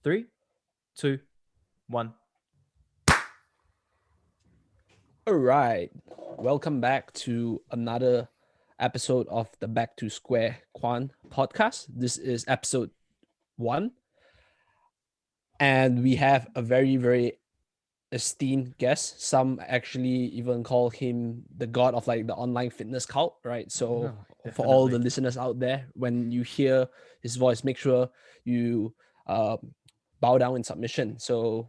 3, 2, 1. All right. Welcome back to another episode of the Back to Square Quan podcast. This is episode 1. And we have a very esteemed guest. Some actually even call him the god of like the online fitness cult, right? So for all the listeners out there, when you hear his voice, make sure you bow down in submission. So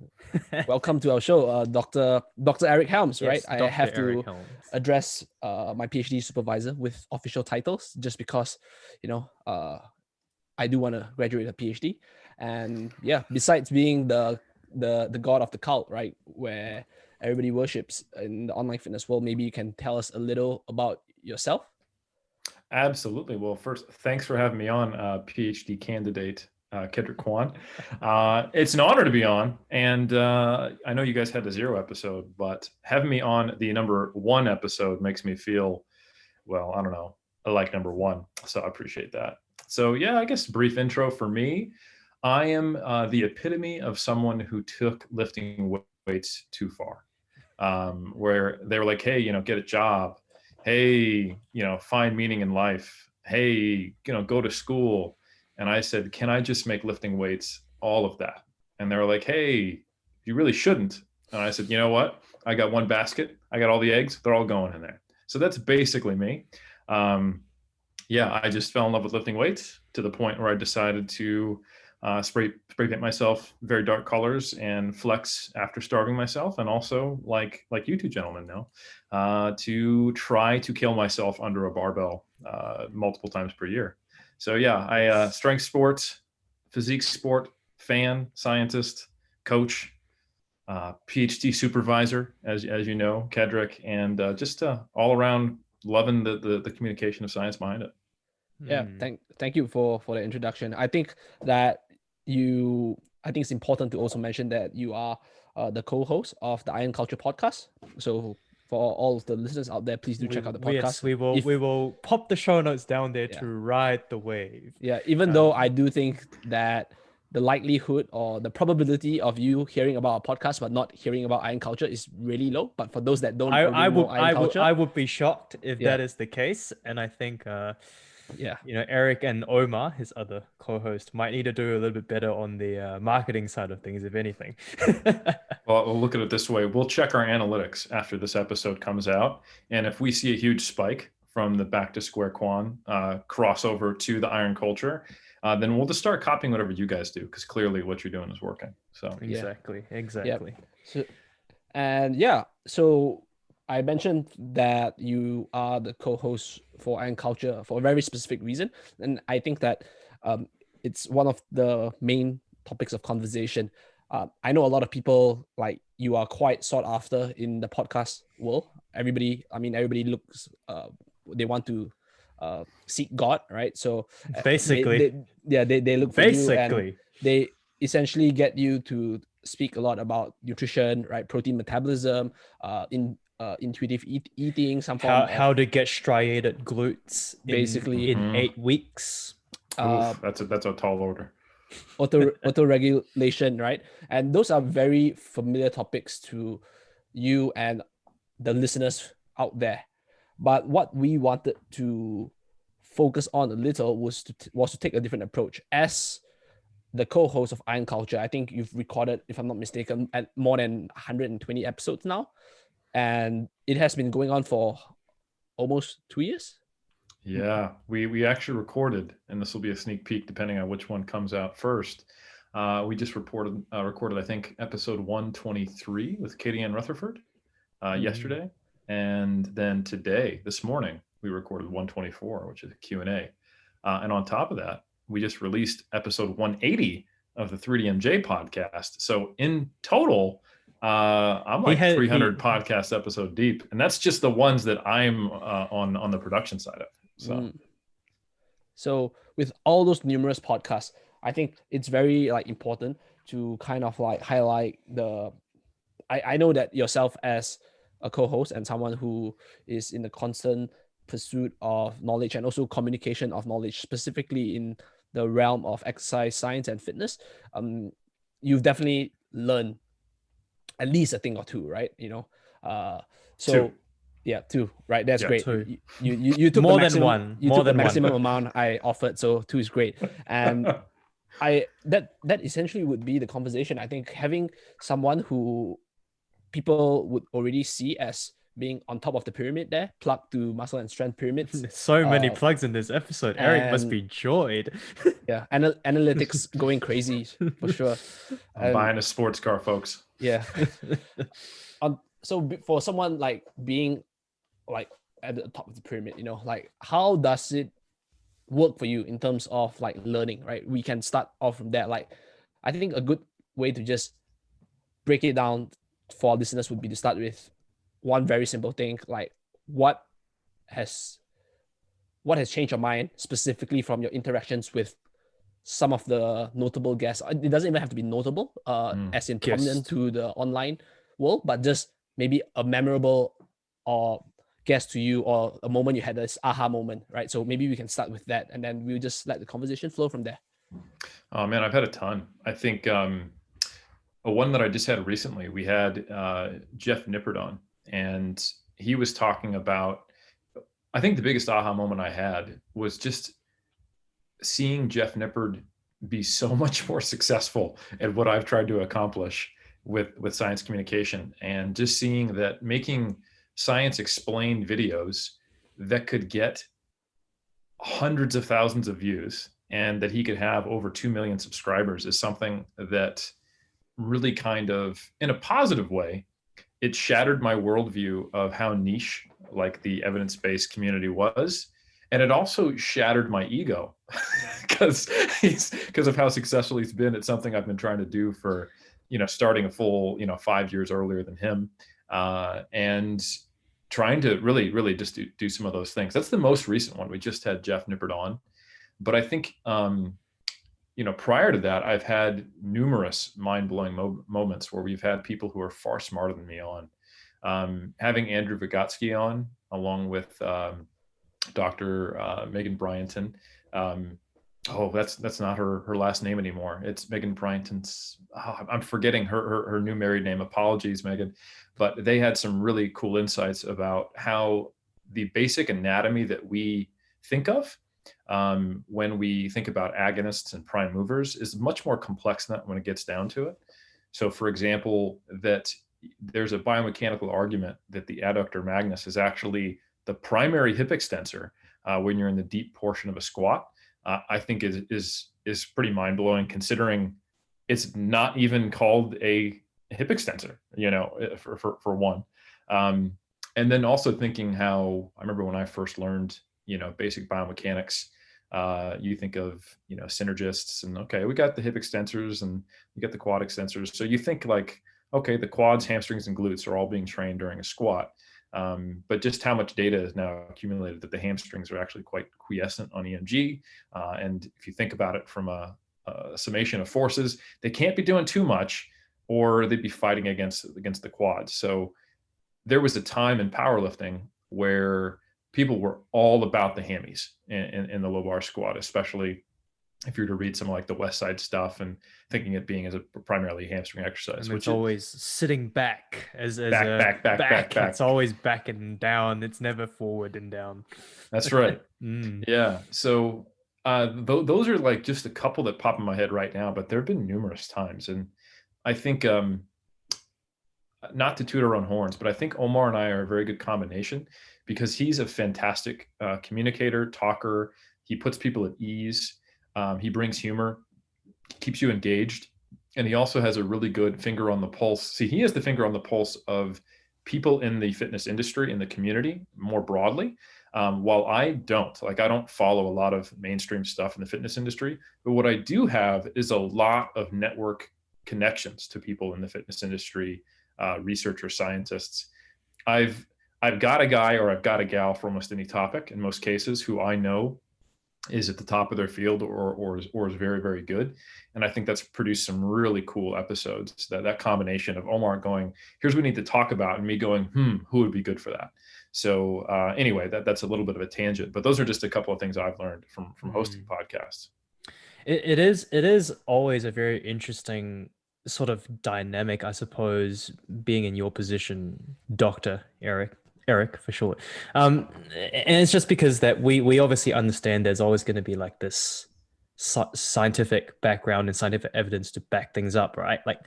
welcome to our show, Dr. Eric Helms, right? Yes, I Dr. have Eric to Helms. address my PhD supervisor with official titles just because, I do want to graduate a PhD. And yeah, besides being the god of the cult, right, where everybody worships in the online fitness world, maybe you can tell us a little about yourself. Absolutely. Well, first, thanks for having me on, PhD candidate Kedrick Kwan. It's an honor to be on, and I know you guys had the 0 episode, but having me on the number 1 episode makes me feel, well, I don't know, I like number 1, so I appreciate that. So yeah, I guess brief intro for me. I am the epitome of someone who took lifting weights too far, where they were like, hey, get a job. Hey, find meaning in life. Hey, go to school. And I said, can I just make lifting weights all of that? And they were like, hey, you really shouldn't. And I said, you know what? I got one basket. I got all the eggs. They're all going in there. So that's basically me. I just fell in love with lifting weights to the point where I decided to spray paint myself very dark colors and flex after starving myself, and also like you two gentlemen know, to try to kill myself under a barbell multiple times per year. So yeah, I strength sports, physique sport fan, scientist, coach, PhD supervisor, as you know, Kedrick, and just all around loving the communication of science behind it. Yeah, thank you for the introduction. I think it's important to also mention that you are the co-host of the Iron Culture podcast. So for all of the listeners out there, please do check out the podcast. Yes, we will pop the show notes down there to ride the wave. Yeah, even though I do think that the likelihood or the probability of you hearing about a podcast but not hearing about Iron Culture is really low. But for those that don't know Iron Culture, I would be shocked if that is the case. And I think Eric and Omar, his other co-host, might need to do a little bit better on the marketing side of things, if anything. Well, we'll look at it this way. We'll check our analytics after this episode comes out. And if we see a huge spike from the Back to Square Quan crossover to the Iron Culture, then we'll just start copying whatever you guys do, because clearly what you're doing is working. So exactly. So I mentioned that you are the co-host for Iron Culture for a very specific reason, and I think that it's one of the main topics of conversation. I know a lot of people, like, you are quite sought after in the podcast world. Everybody looks, they want to seek God, right? So basically, they look for you, and they essentially get you to speak a lot about nutrition, right? Protein metabolism, intuitive eating, some form how to get striated glutes basically in 8 weeks. That's a tall order. Auto regulation, right? And those are very familiar topics to you and the listeners out there. But what we wanted to focus on a little was to take a different approach. As the co-host of Iron Culture, I think you've recorded, if I'm not mistaken, at more than 120 episodes now, and it has been going on for almost 2 years. Yeah, we actually recorded, and this will be a sneak peek depending on which one comes out first. We just recorded, I think, episode 123 with Katie Ann Rutherford yesterday, and then today, this morning, we recorded 124, which is a Q&A. And on top of that, we just released episode 180 of the 3DMJ podcast. So in total, I'm like 300 podcast episode deep, and that's just the ones that I'm on the production side of. So with all those numerous podcasts, I think it's very important to kind of highlight I know that yourself as a co-host and someone who is in the constant pursuit of knowledge and also communication of knowledge, specifically in the realm of exercise science and fitness. you've definitely learned at least a thing or two, right? So Two. Yeah, two, right? That's great. two. You took More the than maximum. one. You More took the than one. maximum amount I offered, so two is great. And that essentially would be the conversation. I think having someone who people would already see as being on top of the pyramid there, plugged to muscle and strength pyramids. So many plugs in this episode. Eric must be joyed. Yeah, analytics going crazy for sure. I'm buying a sports car, folks. Yeah. So for someone like being like at the top of the pyramid, like how does it work for you in terms of like learning, right? We can start off from there. Like, I think a good way to just break it down for our listeners would be to start with one very simple thing, like what has changed your mind specifically from your interactions with some of the notable guests. It doesn't even have to be notable, as in prominent to the online world, but just maybe a memorable or guest to you, or a moment you had this aha moment, right? So maybe we can start with that, and then we'll just let the conversation flow from there. Oh man, I've had a ton. I think one that I just had recently, we had Jeff Nippard on, and he was talking about, I think the biggest aha moment I had was just seeing Jeff Nippard be so much more successful at what I've tried to accomplish with science communication, and just seeing that making science explained videos that could get hundreds of thousands of views and that he could have over 2 million subscribers is something that really kind of, in a positive way, it shattered my worldview of how niche like the evidence-based community was. And it also shattered my ego because of how successful he's been at something I've been trying to do for, starting a full, 5 years earlier than him. And trying to really just do some of those things. That's the most recent one. We just had Jeff Nippard on. But I think, prior to that, I've had numerous mind-blowing moments where we've had people who are far smarter than me on. Having Andrew Vygotsky on, along with Dr. Megan Bryanton. That's not her last name anymore. It's Megan Bryanton's. I'm forgetting her new married name. Apologies, Megan. But they had some really cool insights about how the basic anatomy that we think of when we think about agonists and prime movers is much more complex than that when it gets down to it. So, for example, that there's a biomechanical argument that the adductor magnus is actually the primary hip extensor when you're in the deep portion of a squat. I think is pretty mind blowing, considering it's not even called a hip extensor, for one. And then also thinking how I remember when I first learned, basic biomechanics, you think of, synergists, and okay, we got the hip extensors and we got the quad extensors. So you think like, okay, the quads, hamstrings, and glutes are all being trained during a squat. But just how much data is now accumulated that the hamstrings are actually quite quiescent on EMG. And if you think about it from a summation of forces, they can't be doing too much or they'd be fighting against the quads. So there was a time in powerlifting where people were all about the hammies in the low bar squat, especially if you were to read some like the West Side stuff and thinking it being as a primarily hamstring exercise, and which it's always sitting back as back. It's always back and down. It's never forward and down. That's right. Yeah. So those are like just a couple that pop in my head right now, but there have been numerous times. And I think, not to toot our own horns, but I think Omar and I are a very good combination because he's a fantastic communicator, talker. He puts people at ease. He brings humor, keeps you engaged. And he also has a really good finger on the pulse. See, he has the finger on the pulse of people in the fitness industry, in the community more broadly. While I don't, I don't follow a lot of mainstream stuff in the fitness industry, but what I do have is a lot of network connections to people in the fitness industry, researchers, scientists. I've got a guy or I've got a gal for almost any topic in most cases who I know is at the top of their field or is very, very good. And I think that's produced some really cool episodes, that combination of Omar going, here's what we need to talk about, and me going, who would be good for that? So anyway, that's a little bit of a tangent, but those are just a couple of things I've learned from hosting podcasts. It is always a very interesting sort of dynamic, I suppose, being in your position, Dr. Eric for short. And it's just because that we obviously understand there's always going to be like this scientific background and scientific evidence to back things up, right? Like,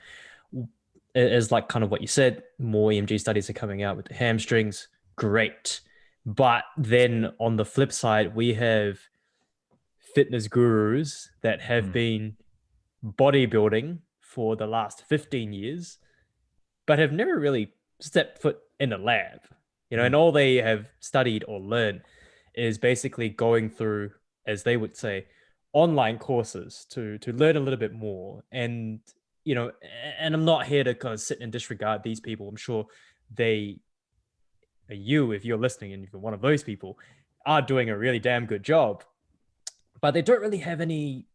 as like kind of what you said, more EMG studies are coming out with the hamstrings. Great. But then on the flip side, we have fitness gurus that have been bodybuilding for the last 15 years, but have never really stepped foot in a lab, and all they have studied or learned is basically going through, as they would say, online courses to learn a little bit more. And, and I'm not here to kind of sit and disregard these people. I'm sure they, if you're listening and if you're one of those people, are doing a really damn good job, but they don't really have any,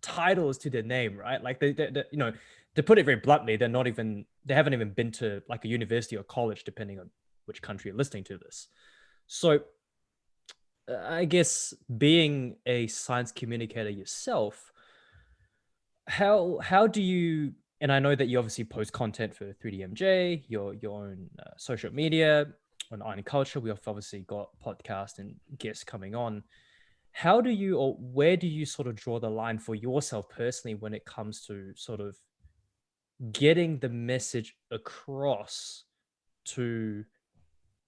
titles to their name, right? Like they to put it very bluntly, they haven't even been to like a university or college, depending on which country you're listening to this. So I guess being a science communicator yourself, how do you, and I know that you obviously post content for 3DMJ, your own social media, on Iron Culture. We've obviously got podcasts and guests coming on. How do you, or where do you sort of draw the line for yourself personally when it comes to sort of getting the message across to,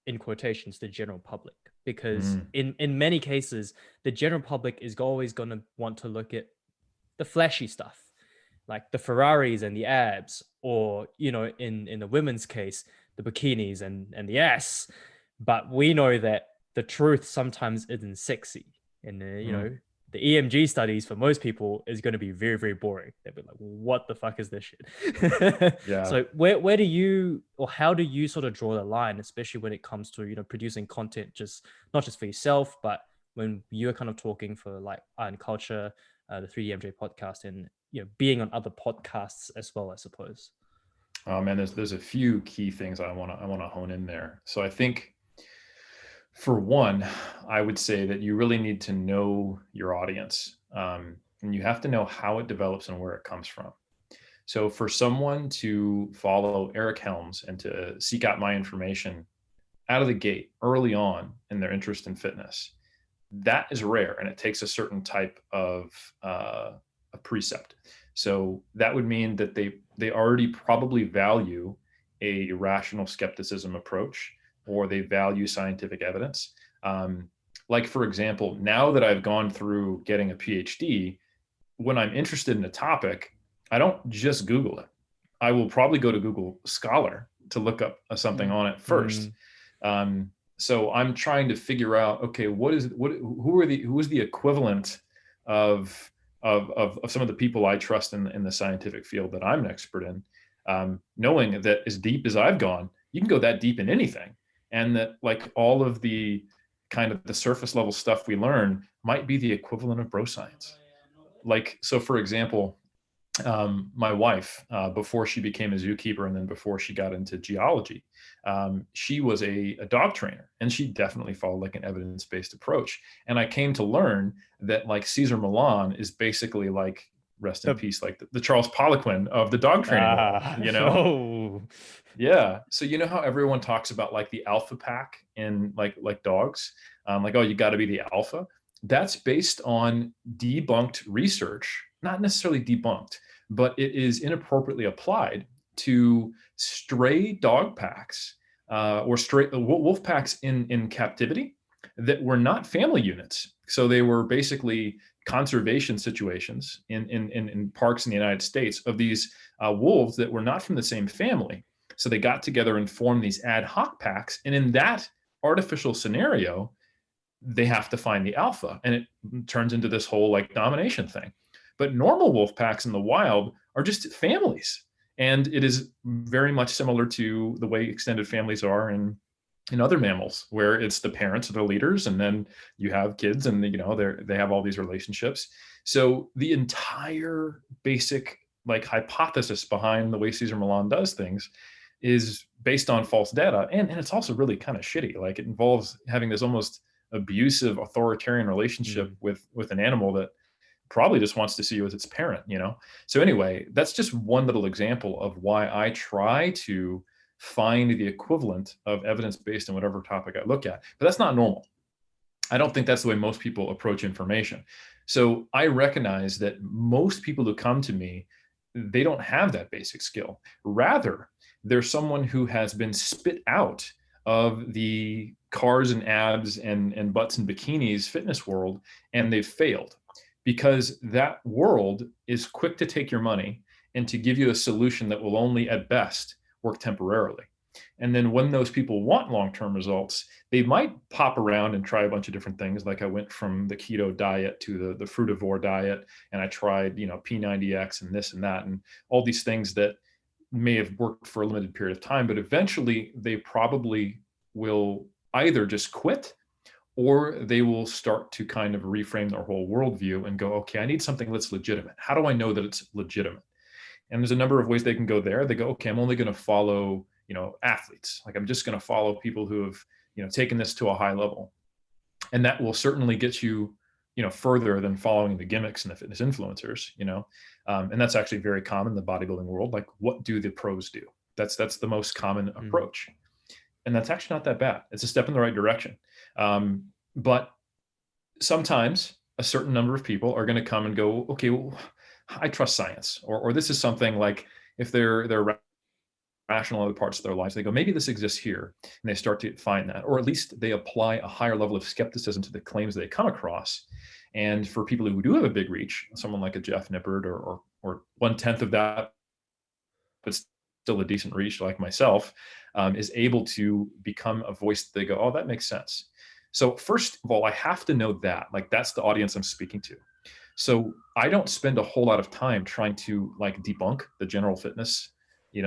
in quotations, the general public? Because in many cases, the general public is always going to want to look at the flashy stuff, like the Ferraris and the abs, or, in the women's case, the bikinis and the ass. But we know that the truth sometimes isn't sexy. And, the EMG studies for most people is going to be very, very boring. They'll be like, what the fuck is this shit? Yeah. So where do you, or how do you sort of draw the line, especially when it comes to, producing content, not just for yourself, but when you're kind of talking for like Iron Culture, the 3DMJ podcast, and, being on other podcasts as well, I suppose? Oh man, there's a few key things I want to hone in there. So I think, for one, I would say that you really need to know your audience, and you have to know how it develops and where it comes from. So for someone to follow Eric Helms and to seek out my information out of the gate early on in their interest in fitness, that is rare, and it takes a certain type of a precept. So that would mean that they already probably value a rational skepticism approach, or they value scientific evidence. Like, for example, now that I've gone through getting a PhD, when I'm interested in a topic, I don't just Google it. I will probably go to Google Scholar to look up something on it first. So I'm trying to figure out, okay, who is the equivalent of some of the people I trust in the scientific field that I'm an expert in, knowing that as deep as I've gone, you can go that deep in anything. And that, like, all of the kind of the surface level stuff we learn might be the equivalent of bro science. Like, so for example, my wife, before she became a zookeeper and then before she got into geology, she was a dog trainer, and she definitely followed like an evidence-based approach. And I came to learn that, like, Cesar Millan is basically like, rest in peace, like the Charles Poliquin of the dog training world, Yeah. So you know how everyone talks about like the alpha pack in like dogs, like, oh, you got to be the alpha. That's based on debunked research, not necessarily debunked, but it is inappropriately applied to stray dog packs, or stray wolf packs in captivity that were not family units. So they were basically conservation situations in parks in the United States of these wolves that were not from the same family. So they got together and formed these ad hoc packs. And in that artificial scenario, they have to find the alpha, and it turns into this whole like domination thing. But normal wolf packs in the wild are just families. And it is very much similar to the way extended families are in other mammals, where it's the parents are the leaders, and then you have kids, and they have all these relationships. So the entire basic like hypothesis behind the way Cesar Millan does things is based on false data, and it's also really kind of shitty. Like, it involves having this almost abusive authoritarian relationship with an animal that probably just wants to see you as its parent, you know? So anyway, that's just one little example of why I try to find the equivalent of evidence-based in whatever topic I look at. But that's not normal. I don't think that's the way most people approach information. So I recognize that most people who come to me, they don't have that basic skill. Rather, they're someone who has been spit out of the cars and abs and butts and bikinis fitness world, and they've failed because that world is quick to take your money and to give you a solution that will only at best work temporarily. And then when those people want long-term results, they might pop around and try a bunch of different things. Like I went from the keto diet to the frutivore diet, and I tried, P90X and this and that, and all these things that may have worked for a limited period of time, but eventually they probably will either just quit or they will start to kind of reframe their whole worldview and go, okay, I need something that's legitimate. How do I know that it's legitimate? And there's a number of ways they can go there. They go, okay, I'm only going to follow, athletes. Like I'm just going to follow people who have, taken this to a high level. And that will certainly get you, further than following the gimmicks and the fitness influencers, and that's actually very common in the bodybuilding world. Like, what do the pros do? That's the most common approach. And that's actually not that bad. It's a step in the right direction. But sometimes a certain number of people are going to come and go, okay, well, I trust science, or this is something like if they're rational other parts of their lives, they go, maybe this exists here, and they start to find that, or at least they apply a higher level of skepticism to the claims they come across. And for people who do have a big reach, someone like a Jeff Nippard or 1/10 of that, but still a decent reach like myself, is able to become a voice that they go, oh, that makes sense. So first of all, I have to know that, like, that's the audience I'm speaking to. So I don't spend a whole lot of time trying to like debunk the general fitness,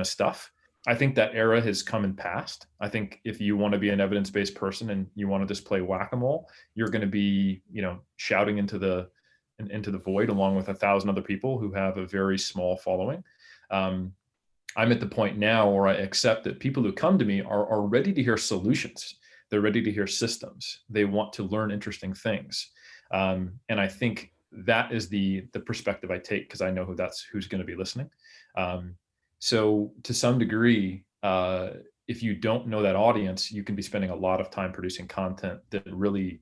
stuff. I think that era has come and passed. I think if you want to be an evidence-based person and you want to just play whack-a-mole, you're going to be, shouting into the void along with 1,000 other people who have a very small following. I'm at the point now where I accept that people who come to me are ready to hear solutions. They're ready to hear systems. They want to learn interesting things. And I think that is the perspective I take, because I know who's going to be listening. So to some degree, if you don't know that audience, you can be spending a lot of time producing content that really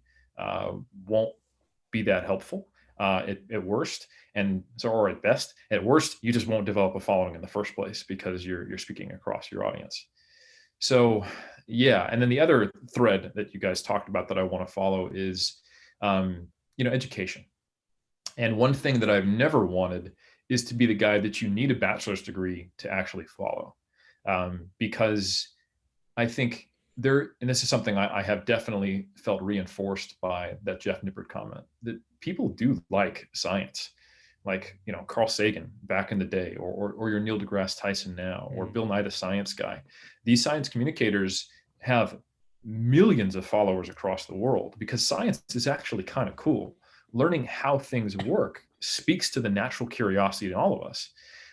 won't be that helpful at worst. Or at best, at worst, you just won't develop a following in the first place because you're speaking across your audience. So yeah. And then the other thread that you guys talked about that I want to follow is, education. And one thing that I've never wanted is to be the guy that you need a bachelor's degree to actually follow. Because I think and this is something I have definitely felt reinforced by that Jeff Nippard comment, that people do like science. Like, Carl Sagan back in the day, or your Neil deGrasse Tyson now, or Bill Nye, the science guy. These science communicators have millions of followers across the world because science is actually kind of cool. Learning how things work speaks to the natural curiosity in all of us.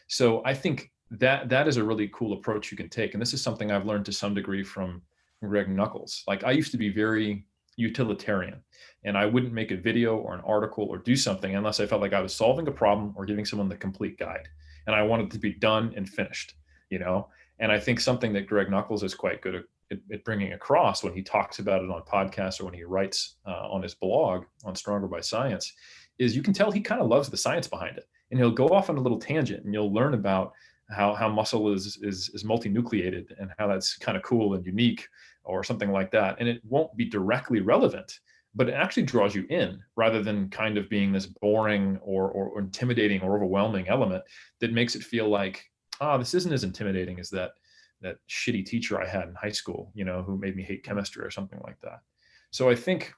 So I think that is a really cool approach you can take. And this is something I've learned to some degree from Greg Nuckols. Like, I used to be very utilitarian, and I wouldn't make a video or an article or do something unless I felt like I was solving a problem or giving someone the complete guide. And I wanted it to be done and finished, And I think something that Greg Nuckols is quite good at bringing across when he talks about it on podcasts or when he writes on his blog on Stronger by Science is you can tell he kind of loves the science behind it. And he'll go off on a little tangent and you'll learn about how muscle is multinucleated and how that's kind of cool and unique or something like that. And it won't be directly relevant, but it actually draws you in rather than kind of being this boring or intimidating or overwhelming element that makes it feel like, this isn't as intimidating as that shitty teacher I had in high school, who made me hate chemistry or something like that. So I think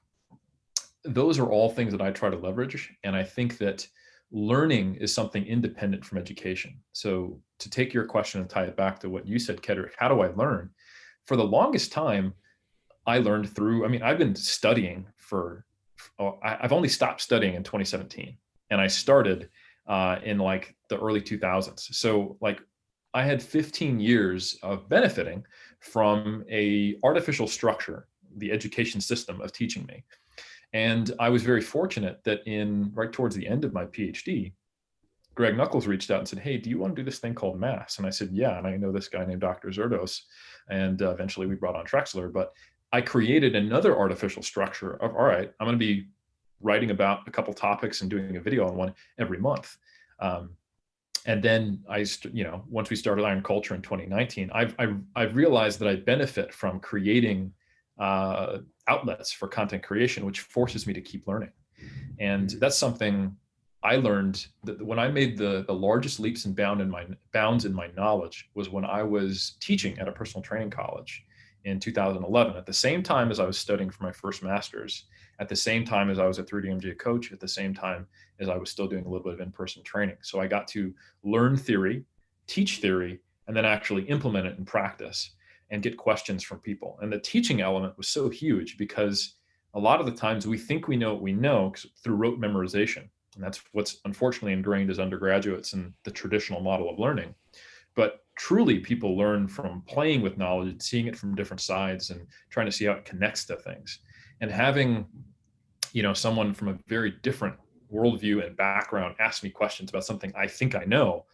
those are all things that I try to leverage. And I think that learning is something independent from education. So to take your question and tie it back to what you said, Kedrick, how do I learn? For the longest time, I learned through, I've been studying I've only stopped studying in 2017. And I started in like the early 2000s. So like I had 15 years of benefiting from a artificial structure, the education system of teaching me. And I was very fortunate that right towards the end of my PhD, Greg Nuckols reached out and said, hey, do you want to do this thing called mass? And I said, yeah. And I know this guy named Dr. Zerdos. And eventually we brought on Trexler. But I created another artificial structure of, all right, I'm going to be writing about a couple topics and doing a video on one every month. And then once we started Iron Culture in 2019, I've realized that I benefit from creating outlets for content creation, which forces me to keep learning. And that's something I learned that when I made the largest leaps and bounds in my knowledge was when I was teaching at a personal training college in 2011, at the same time as I was studying for my first master's, at the same time as I was a 3DMJ coach, at the same time as I was still doing a little bit of in-person training. So I got to learn theory, teach theory, and then actually implement it in practice and get questions from people. And the teaching element was so huge because a lot of the times we think we know what we know through rote memorization. And that's what's unfortunately ingrained as undergraduates in the traditional model of learning. But truly, people learn from playing with knowledge, seeing it from different sides, and trying to see how it connects to things. And having, someone from a very different worldview and background ask me questions about something I think I know,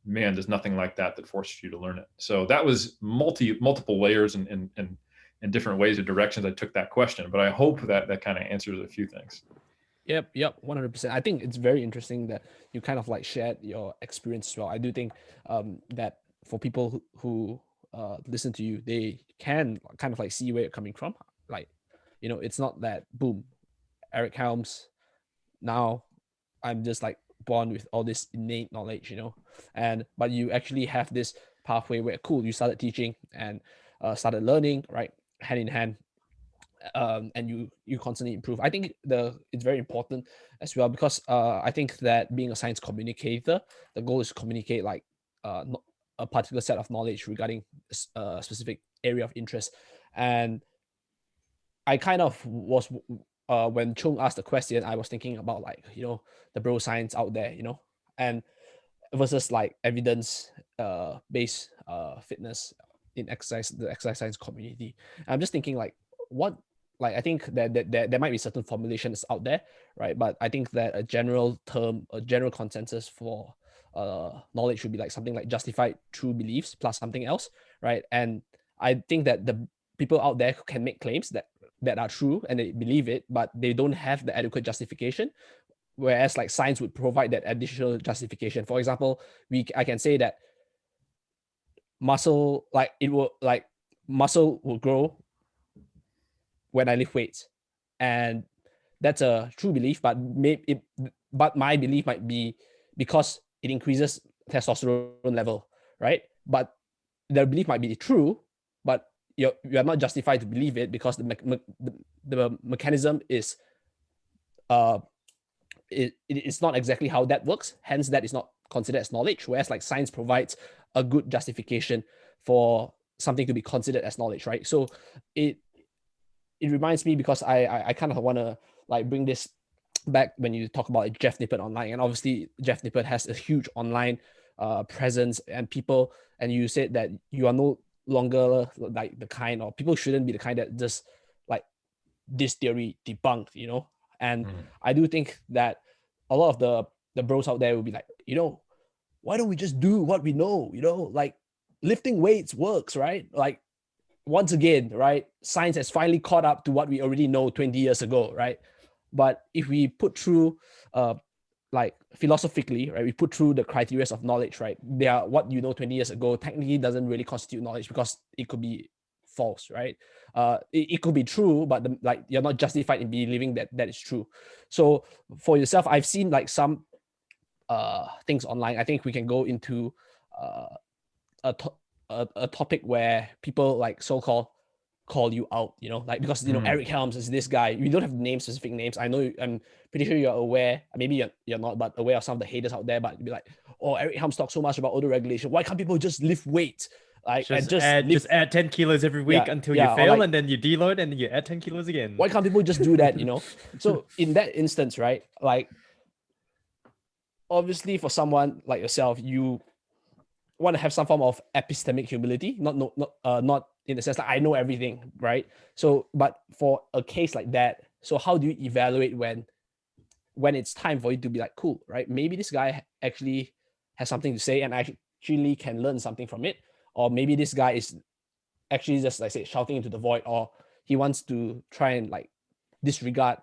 man, there's nothing like that forces you to learn it. So that was multiple layers and different ways or directions I took that question. But I hope that kind of answers a few things. Yep, 100%. I think it's very interesting that you kind of like shared your experience as well. I do think that for people who listen to you, they can kind of like see where you're coming from. Like, it's not that boom, Eric Helms, now I'm just like born with all this innate knowledge, but you actually have this pathway where cool, you started teaching and started learning, right, hand in hand. And you constantly improve. I think it's very important as well because I think that being a science communicator, the goal is to communicate like a particular set of knowledge regarding a specific area of interest. And I kind of was when Chung asked the question, I was thinking about like the bro science out there, and versus like evidence based fitness in the exercise science community. I'm just thinking like what, like I think that there might be certain formulations out there, right? But I think that a general term, a general consensus for knowledge should be like something like justified true beliefs plus something else, right? And I think that the people out there who can make claims that are true and they believe it, but they don't have the adequate justification, whereas like science would provide that additional justification. For example, I can say that muscle will grow when I lift weights, and that's a true belief. But my belief might be because it increases testosterone level, right? But the belief might be true, but you're not justified to believe it because the mechanism is it's not exactly how that works. Hence, that is not considered as knowledge. Whereas like science provides a good justification for something to be considered as knowledge, right? So it reminds me because I kind of want to like bring this back when you talk about like Jeff Nippert online, and obviously Jeff Nippert has a huge online presence and people, and you said that you are no longer like the kind, or people shouldn't be the kind that just like this theory debunked, and I do think that a lot of the bros out there will be like, why don't we just do what we know, like lifting weights works, right? Like once again, right, science has finally caught up to what we already know 20 years ago, right? But if we put through like philosophically, right, we put through the criteria of knowledge, right, they are what 20 years ago technically doesn't really constitute knowledge because it could be false, right? It could be true, but you're not justified in believing that is true. So for yourself, I've seen like some things online. I think we can go into a topic where people like so-called call you out, like because Eric Helms is this guy. We don't have specific names. I know, I'm pretty sure you're aware, maybe you're not, but aware of some of the haters out there. But be like, oh, Eric Helms talks so much about auto regulation. Why can't people just lift weights? Like just add 10 kilos every week until you fail, and then you deload and then you add 10 kilos again. Why can't people just do that? So in that instance, right, like obviously for someone like yourself, you want to have some form of epistemic humility, not in the sense that I know everything, right? So, but for a case like that, So how do you evaluate when it's time for you to be like, cool, right? Maybe this guy actually has something to say and I actually can learn something from it. Or maybe this guy is actually just, like I said, shouting into the void, or he wants to try and like disregard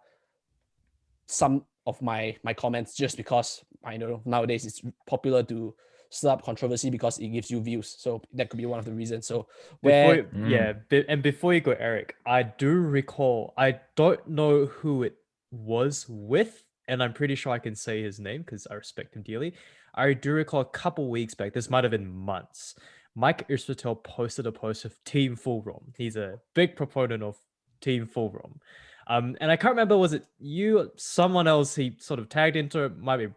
some of my comments just because I know nowadays it's popular to stir up controversy because it gives you views. So that could be one of the reasons. So Before where and before you go, Eric, I do recall, I don't know who it was with, and I'm pretty sure I can say his name because I respect him dearly. I do recall a couple weeks back, this might have been months, Mike Israel posted a post of Team Full ROM. He's a big proponent of Team Full ROM. And I can't remember, was it you, someone else he sort of tagged into it, might be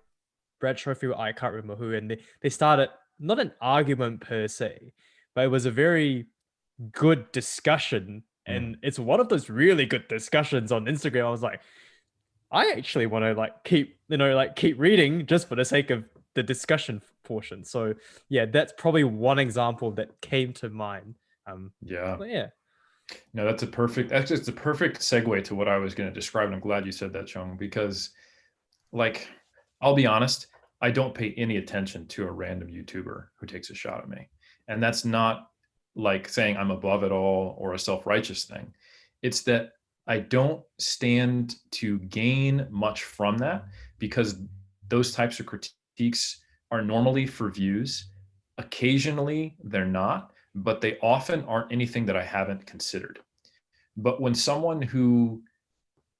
Brad Trophy, I can't remember who, and they started not an argument per se, but it was a very good discussion. And it's one of those really good discussions on Instagram. I was like, I actually want to like keep reading just for the sake of the discussion portion. So yeah, that's probably one example that came to mind. Yeah. But yeah. No, that's actually, it's a perfect segue to what I was going to describe. And I'm glad you said that, Chung, because like, I'll be honest, I don't pay any attention to a random YouTuber who takes a shot at me. And that's not like saying I'm above it all or a self-righteous thing. It's that I don't stand to gain much from that, because those types of critiques are normally for views. Occasionally they're not, but they often aren't anything that I haven't considered. But when someone who,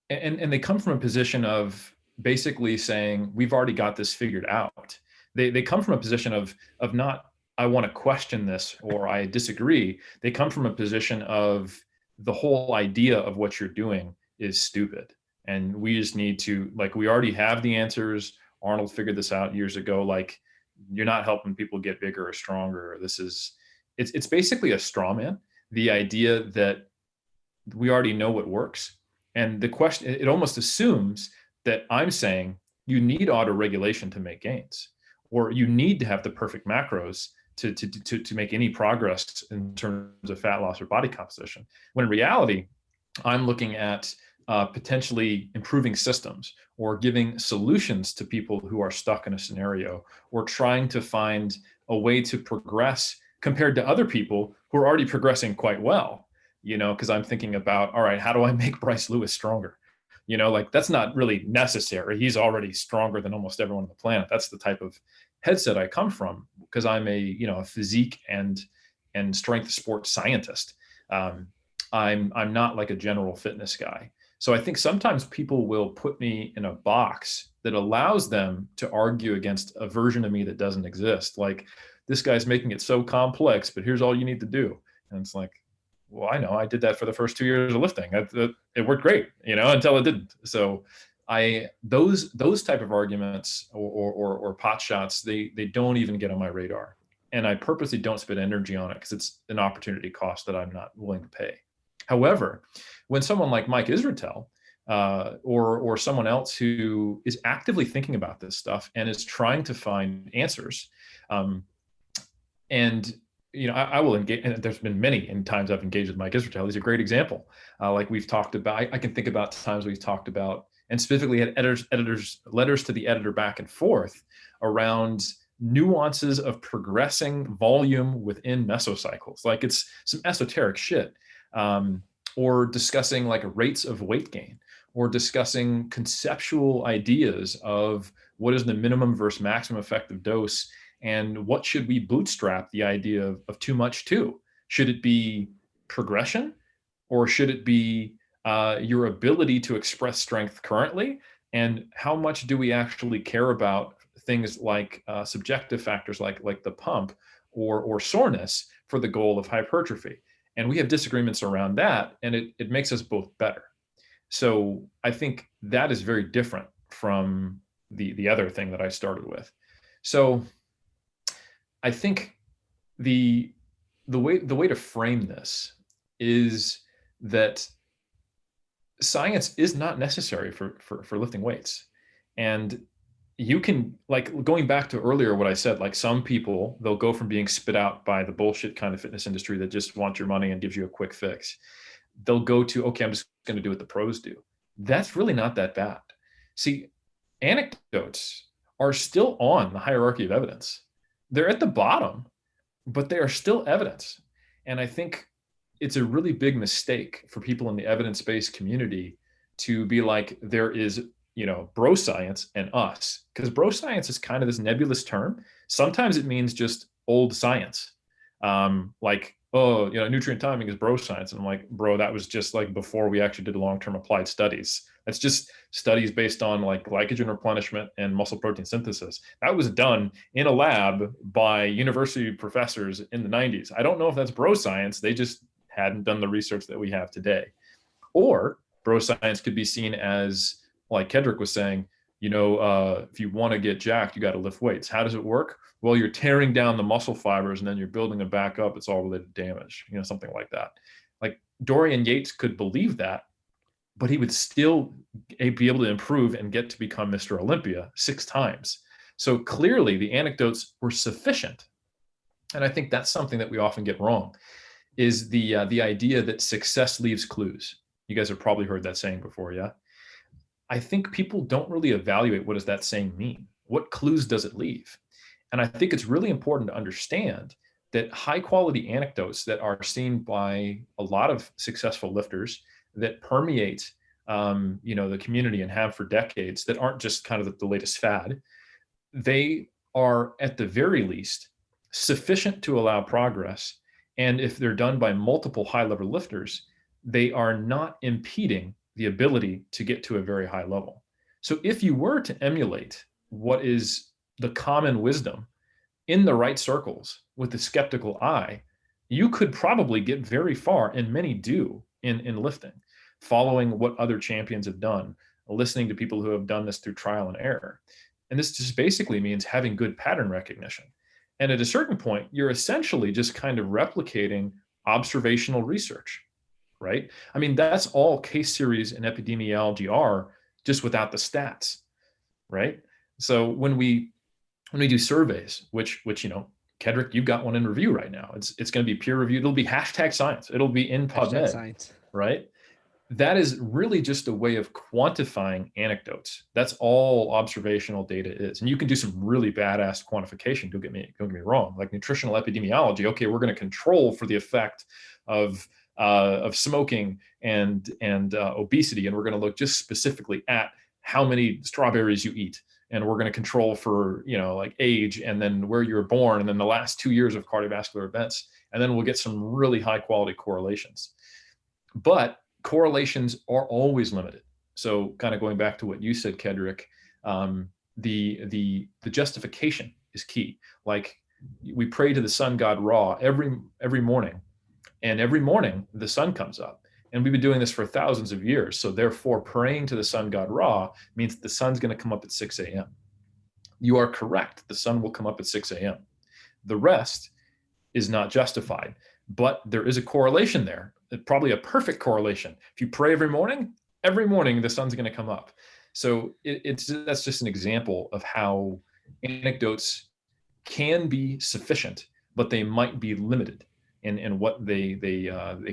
and they come from a position of basically saying, we've already got this figured out. They come from a position of not, I want to question this or I disagree. They come from a position of the whole idea of what you're doing is stupid. And we just need to, like, we already have the answers. Arnold figured this out years ago. Like, you're not helping people get bigger or stronger. It's basically a straw man. The idea that we already know what works. And the question, it almost assumes that I'm saying you need auto regulation to make gains, or you need to have the perfect macros to make any progress in terms of fat loss or body composition. When in reality, I'm looking at potentially improving systems or giving solutions to people who are stuck in a scenario, or trying to find a way to progress compared to other people who are already progressing quite well. Because I'm thinking about, all right, how do I make Bryce Lewis stronger? Like, that's not really necessary. He's already stronger than almost everyone on the planet. That's the type of headset I come from, because I'm a physique and strength sports scientist. I'm not like a general fitness guy. So I think sometimes people will put me in a box that allows them to argue against a version of me that doesn't exist. Like, this guy's making it so complex, but here's all you need to do. And it's like, well, I know I did that for the first 2 years of lifting. It worked great, until it didn't. So those type of arguments or pot shots, they don't even get on my radar. And I purposely don't spend energy on it because it's an opportunity cost that I'm not willing to pay. However, when someone like Mike Israel or someone else who is actively thinking about this stuff and is trying to find answers, and I will engage, and there's been many times I've engaged with Mike Israel. He's a great example. Like we've talked about, I can think about times we've talked about, and specifically had editors letters to the editor back and forth around nuances of progressing volume within mesocycles. Like, it's some esoteric shit. Or discussing like rates of weight gain, or discussing conceptual ideas of what is the minimum versus maximum effective dose, and what should we bootstrap the idea of too much to? Should it be progression, or should it be your ability to express strength currently? And how much do we actually care about things like subjective factors like the pump or soreness for the goal of hypertrophy? And we have disagreements around that, and it makes us both better. So I think that is very different from the other thing that I started with. So I think the way to frame this is that science is not necessary for lifting weights. And you can, like, going back to earlier what I said, like, some people, they'll go from being spit out by the bullshit kind of fitness industry that just wants your money and gives you a quick fix. They'll go to, okay, I'm just going to do what the pros do. that's really not that bad. See, anecdotes are still on the hierarchy of evidence. They're at the bottom, but they are still evidence. And I think it's a really big mistake for people in the evidence-based community to be like, there is, bro science and us, because bro science is kind of this nebulous term. Sometimes it means just old science. Like, oh, nutrient timing is bro science. And I'm like, bro, that was just like before we actually did long-term applied studies. That's just studies based on like glycogen replenishment and muscle protein synthesis. That was done in a lab by university professors in the 90s. I don't know if that's bro science. They just hadn't done the research that we have today. Or bro science could be seen as, like Kedrick was saying, if you want to get jacked, you got to lift weights. How does it work? Well, you're tearing down the muscle fibers and then you're building them back up. It's all related to damage, something like that. Like Dorian Yates could believe that, but he would still be able to improve and get to become Mr. Olympia 6 times. So clearly the anecdotes were sufficient. And I think that's something that we often get wrong, is the idea that success leaves clues. You guys have probably heard that saying before, yeah? I think people don't really evaluate, what does that saying mean? What clues does it leave? And I think it's really important to understand that high quality anecdotes that are seen by a lot of successful lifters that permeate the community and have for decades, that aren't just kind of the latest fad, they are at the very least sufficient to allow progress. And if they're done by multiple high level lifters, they are not impeding the ability to get to a very high level. So if you were to emulate what is the common wisdom in the right circles with the skeptical eye, you could probably get very far, and many do in lifting, following what other champions have done, listening to people who have done this through trial and error. And this just basically means having good pattern recognition. And at a certain point, you're essentially just kind of replicating observational research, right? I mean, that's all case series and epidemiology are, just without the stats, right? So when we do surveys, which Kedrick, you've got one in review right now. It's going to be peer reviewed. It'll be #science. It'll be in PubMed, Science. right? That is really just a way of quantifying anecdotes. That's all observational data is. And you can do some really badass quantification. Don't get me wrong. Like nutritional epidemiology. Okay, we're going to control for the effect of smoking and obesity, and we're going to look just specifically at how many strawberries you eat, and we're going to control for like age, and then where you were born, and then the last 2 years of cardiovascular events, and then we'll get some really high quality correlations. But correlations are always limited. So kind of going back to what you said, Kedrick, the justification is key. Like we pray to the sun god Ra every morning, and every morning the sun comes up. And we've been doing this for thousands of years. So therefore, praying to the sun god Ra means that the sun's going to come up at 6 a.m. You are correct. The sun will come up at 6 a.m. The rest is not justified. But there is a correlation there, probably a perfect correlation. If you pray every morning the sun's going to come up. So that's just an example of how anecdotes can be sufficient, but they might be limited in what they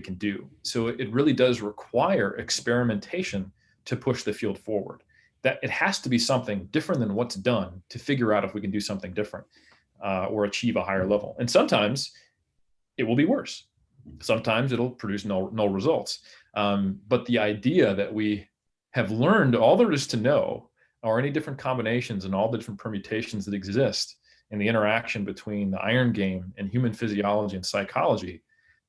can do. So it really does require experimentation to push the field forward. That it has to be something different than what's done to figure out if we can do something different or achieve a higher level. And sometimes it will be worse. Sometimes it'll produce no results. But the idea that we have learned all there is to know, or any different combinations and all the different permutations that exist in the interaction between the iron game and human physiology and psychology,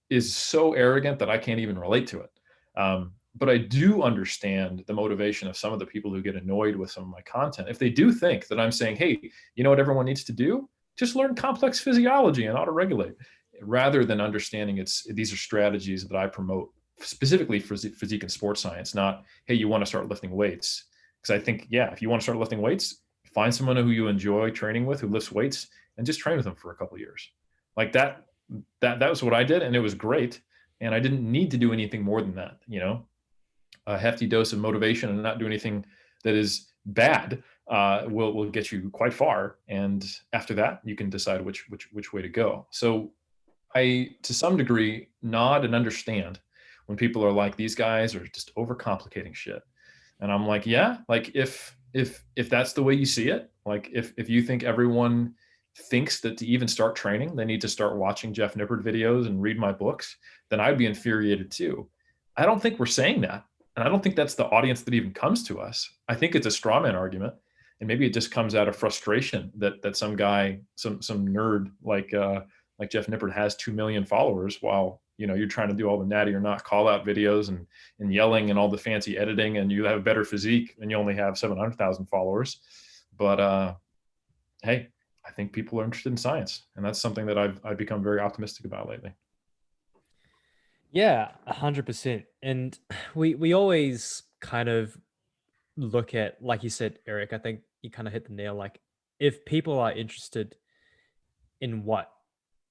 is so arrogant that I can't even relate to it. But I do understand the motivation of some of the people who get annoyed with some of my content. If they do think that I'm saying, hey, you know what everyone needs to do? Just learn complex physiology and auto-regulate, rather than understanding these are strategies that I promote specifically for physique and sports science, not, hey, you want to start lifting weights. Because I think, yeah, if you want to start lifting weights, find someone who you enjoy training with, who lifts weights, and just train with them for a couple of years. Like that was what I did, and it was great. And I didn't need to do anything more than that. A hefty dose of motivation and not do anything that is bad will get you quite far. And after that, you can decide which way to go. So I, to some degree, nod and understand when people are like, these guys are just overcomplicating shit. And I'm like, yeah, like if that's the way you see it, like if you think everyone thinks that to even start training, they need to start watching Jeff Nippard videos and read my books, then I'd be infuriated too. I don't think we're saying that. And I don't think that's the audience that even comes to us. I think it's a straw man argument. And maybe it just comes out of frustration that some guy, some nerd like Jeff Nippard has 2 million followers while you're trying to do all the natty or not call out videos and yelling and all the fancy editing, and you have a better physique and you only have 700,000 followers. But hey, I think people are interested in science, and that's something that I've become very optimistic about lately. Yeah, 100%. And we always kind of look at, like you said, Eric, I think you kind of hit the nail. Like, if people are interested in what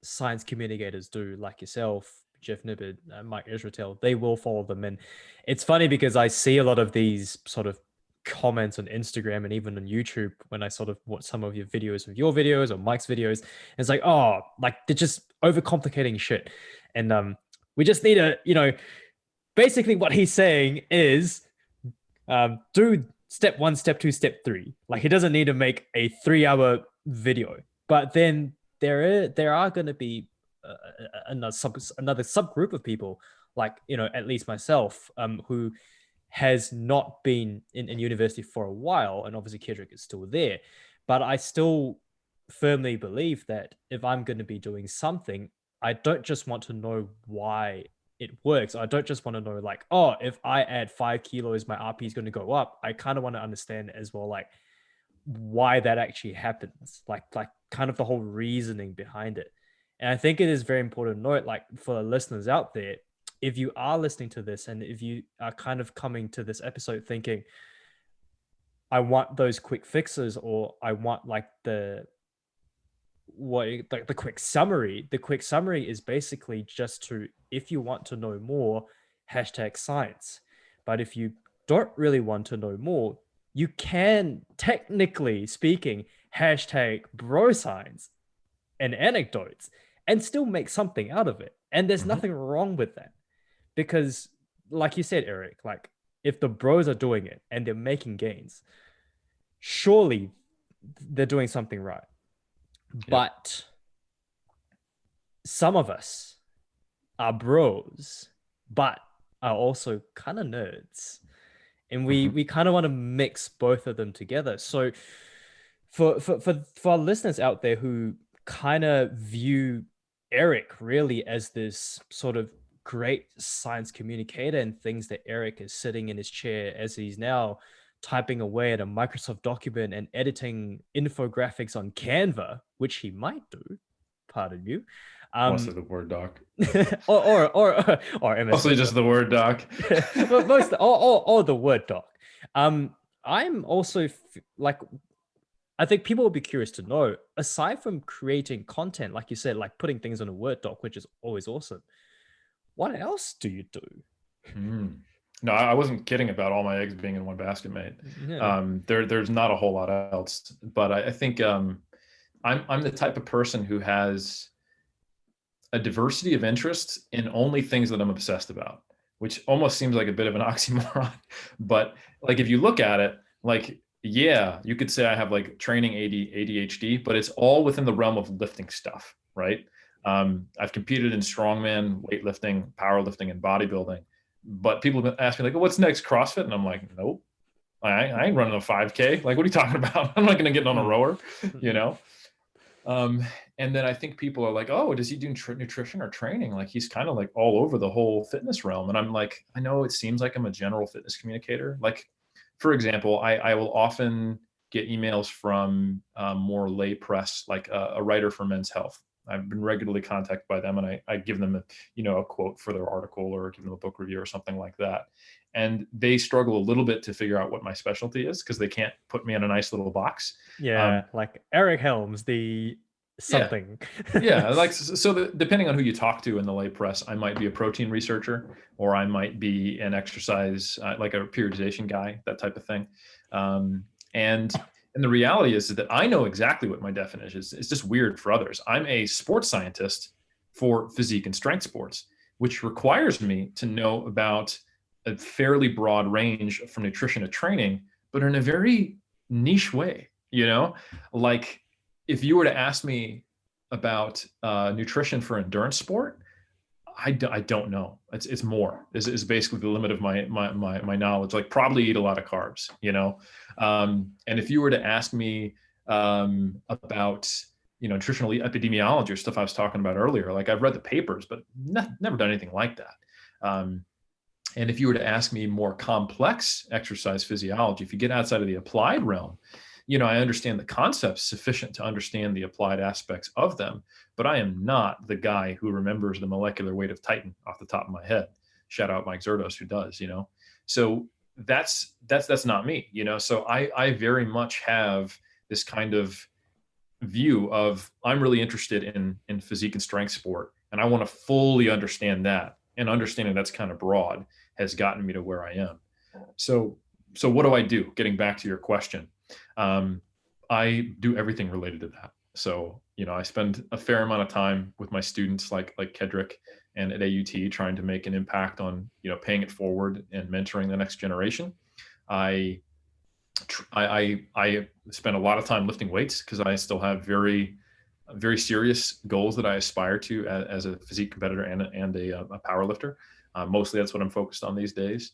science communicators do, like yourself, Jeff Nippard, Mike Israetel, they will follow them. And it's funny because I see a lot of these sort of comments on Instagram and even on YouTube when I sort of watch some of your videos or Mike's videos. And it's like, oh, like they're just overcomplicating shit. And we just need to, basically what he's saying is do step 1, step 2, step 3. Like, he doesn't need to make a 3-hour video. But then there are going to be another subgroup of people, like, at least myself, who has not been in university for a while, and obviously Kedrick is still there, but I still firmly believe that if I'm going to be doing something, I don't just want to know why it works. I don't just want to know, like, oh, if I add 5 kilos, my RP is going to go up. I kind of want to understand as well, like, why that actually happens, like kind of the whole reasoning behind it. And I think it is very important to note, like, for the listeners out there, if you are listening to this and if you are kind of coming to this episode thinking, I want those quick fixes, or I want like the quick summary. The quick summary is basically just to, if you want to know more, #science. But if you don't really want to know more, you can, technically speaking, #bro-science and anecdotes and still make something out of it. And there's nothing wrong with that. Because, like you said, Eric, like, if the bros are doing it and they're making gains, surely they're doing something right. Yep. But some of us are bros, but are also kind of nerds. And we kind of want to mix both of them together. So for our listeners out there who kind of view Eric really as this sort of great science communicator, and things that Eric is sitting in his chair as he's now typing away at a Microsoft document and editing infographics on Canva, which he might do, pardon you. Mostly the Word doc. or MS. Mostly just the Word doc. But most or the Word doc. I'm also like, I think people will be curious to know, aside from creating content, like you said, like putting things on a Word doc, which is always awesome, what else do you do? No, I wasn't kidding about all my eggs being in one basket, mate. Yeah. There's not a whole lot else, but I think I'm the type of person who has a diversity of interests in only things that I'm obsessed about, which almost seems like a bit of an oxymoron. But like, if you look at it, like, yeah, you could say I have like training ADHD, but it's all within the realm of lifting stuff, right? I've competed in strongman, weightlifting, powerlifting, and bodybuilding. But people have asked me, like, what's next, CrossFit? And I'm like, nope, I ain't running a 5K. Like, what are you talking about? I'm not going to get on a rower, And then I think people are like, oh, does he do nutrition or training? Like, he's kind of like all over the whole fitness realm. And I'm like, I know it seems like I'm a general fitness communicator. Like, for example, I will often get emails from more lay press, like a writer for Men's Health. I've been regularly contacted by them, and I give them a quote for their article, or give them a book review or something like that. And they struggle a little bit to figure out what my specialty is, because they can't put me in a nice little box. Yeah, like Eric Helms, the something. Yeah, like, so depending on who you talk to in the lay press, I might be a protein researcher, or I might be an exercise, like a periodization guy, that type of thing. And the reality is that I know exactly what my definition is. It's just weird for others. I'm a sports scientist for physique and strength sports, which requires me to know about a fairly broad range from nutrition to training, but in a very niche way, like if you were to ask me about nutrition for endurance sport, I don't know. It's more is basically the limit of my knowledge. Like probably eat a lot of carbs, and if you were to ask me about nutritional epidemiology or stuff I was talking about earlier, like I've read the papers, but never done anything like that. And if you were to ask me more complex exercise physiology, if you get outside of the applied realm, I understand the concepts sufficient to understand the applied aspects of them, but I am not the guy who remembers the molecular weight of Titan off the top of my head. Shout out Mike Zerdos, who does, So that's not me, So I very much have this kind of view of I'm really interested in physique and strength sport, and I want to fully understand that. And understanding that's kind of broad has gotten me to where I am. So what do I do? Getting back to your question, I do everything related to that. So, I spend a fair amount of time with my students like Kedrick and at AUT trying to make an impact on, paying it forward and mentoring the next generation. I spend a lot of time lifting weights because I still have very, very serious goals that I aspire to as a physique competitor and a power lifter. Mostly that's what I'm focused on these days.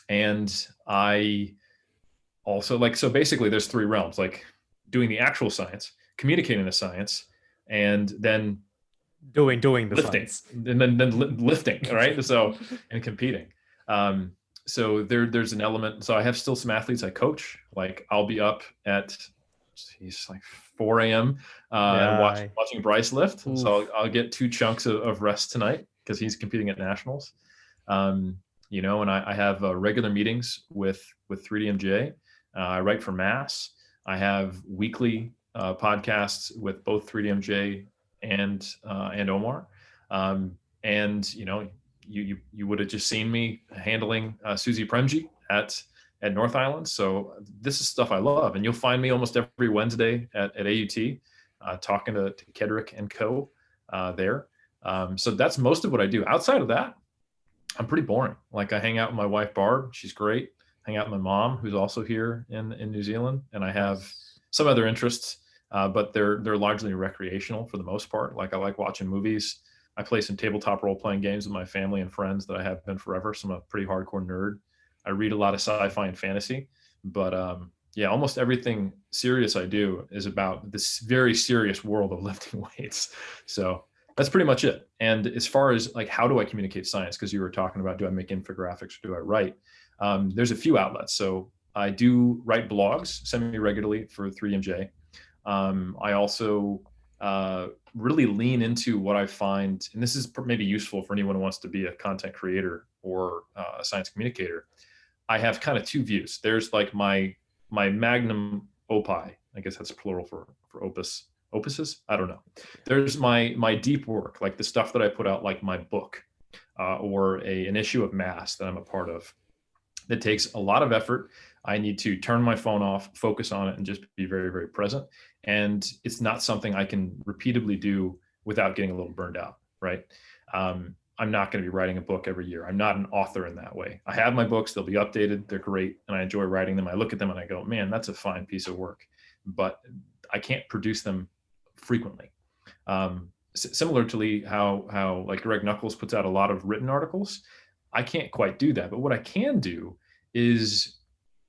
And I also so basically there's three realms, like doing the actual science, communicating the science, and then doing the lifting, science. and then lifting, right? So, and competing. So there's an element. So I have still some athletes I coach. Like I'll be up at, like 4 a.m. And watching Bryce lift. Oof. So I'll get 2 chunks of rest tonight because he's competing at nationals. And I have regular meetings with 3DMJ. I write for Mass. I have weekly podcasts with both 3DMJ and Omar. And you would have just seen me handling Susie Premji at North Island. So this is stuff I love. And you'll find me almost every Wednesday at AUT talking to Kedrick and co there. So that's most of what I do. Outside of that, I'm pretty boring. Like I hang out with my wife, Barb. She's great. Hang out with my mom, who's also here in New Zealand. And I have some other interests, but they're largely recreational for the most part. Like I like watching movies. I play some tabletop role-playing games with my family and friends that I have been forever. So I'm a pretty hardcore nerd. I read a lot of sci-fi and fantasy, but almost everything serious I do is about this very serious world of lifting weights. So that's pretty much it. And as far as like, how do I communicate science? Because you were talking about, do I make infographics or do I write? There's a few outlets. So I do write blogs semi-regularly for 3MJ. I also really lean into what I find, and this is maybe useful for anyone who wants to be a content creator or a science communicator. I have kind of 2 views. There's like my magnum opus, I guess that's plural for opuses. I don't know. There's my deep work, like the stuff that I put out, like my book or an issue of Mass that I'm a part of. That takes a lot of effort. I need to turn my phone off, focus on it, and just be very, very present. And it's not something I can repeatedly do without getting a little burned out, right? I'm not going to be writing a book every year. I'm not an author in that way. I have my books, they'll be updated, they're great, and I enjoy writing them. I look at them and I go, man, that's a fine piece of work, but I can't produce them frequently. Similarly, how like Greg Nuckols puts out a lot of written articles, I can't quite do that. But what I can do is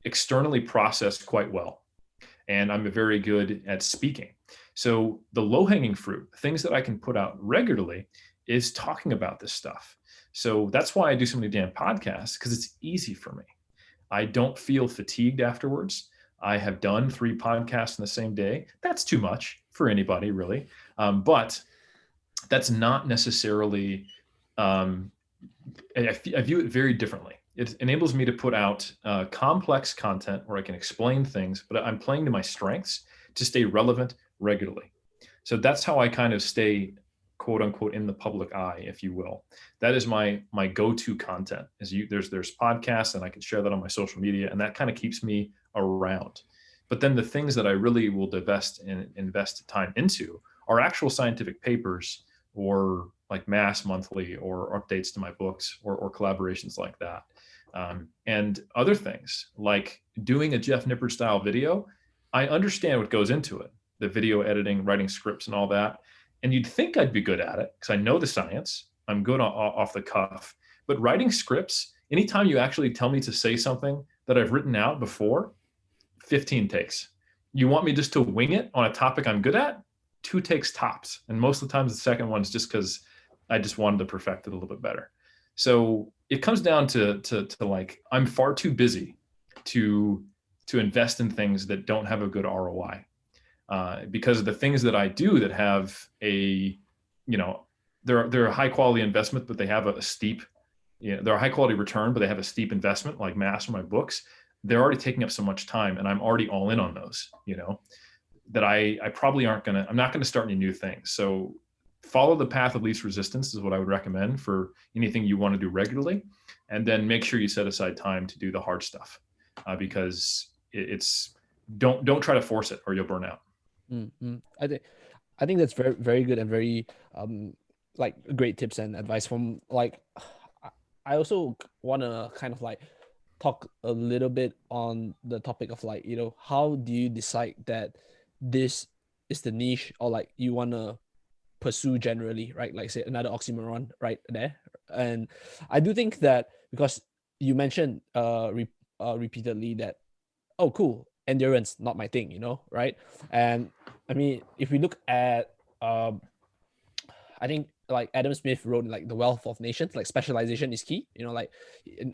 externally process quite well. And I'm very good at speaking. So the low-hanging fruit, things that I can put out regularly, is talking about this stuff. So that's why I do so many damn podcasts, because it's easy for me. I don't feel fatigued afterwards. I have done 3 podcasts in the same day. That's too much for anybody, really. But that's not necessarily, I view it very differently. It enables me to put out complex content where I can explain things, but I'm playing to my strengths to stay relevant regularly. So that's how I kind of stay, quote unquote, in the public eye, if you will. That is my go-to content. There's podcasts, and I can share that on my social media, and that kind of keeps me around. But then the things that I really will divest and invest time into are actual scientific papers or like Mass Monthly or updates to my books or collaborations like that. And other things like doing a Jeff Nippard style video. I understand what goes into it, the video editing, writing scripts and all that. And you'd think I'd be good at it because I know the science. I'm good off the cuff. But writing scripts, anytime you actually tell me to say something that I've written out before, 15 takes. You want me just to wing it on a topic I'm good at? 2 takes tops. And most of the times the second one's just because I just wanted to perfect it a little bit better. So it comes down to like, I'm far too busy to invest in things that don't have a good ROI. Because of the things that I do that have a, they're a high quality investment, but they have a steep, they're a high quality return, but they have a steep investment, like Mass or my books. They're already taking up so much time, and I'm already all in on those, that I probably I'm not gonna start any new things. So follow the path of least resistance is what I would recommend for anything you want to do regularly. And then make sure you set aside time to do the hard stuff, because don't try to force it or you'll burn out. Mm-hmm. I think that's very, very good and very like great tips and advice from like. I also want to kind of like talk a little bit on the topic of like, how do you decide that this is the niche or like you want to pursue generally, right? Like say another oxymoron right there. And I do think that because you mentioned repeatedly that, oh, cool, endurance, not my thing, right? And I mean, if we look at, I think like Adam Smith wrote like The Wealth of Nations, like specialization is key. Like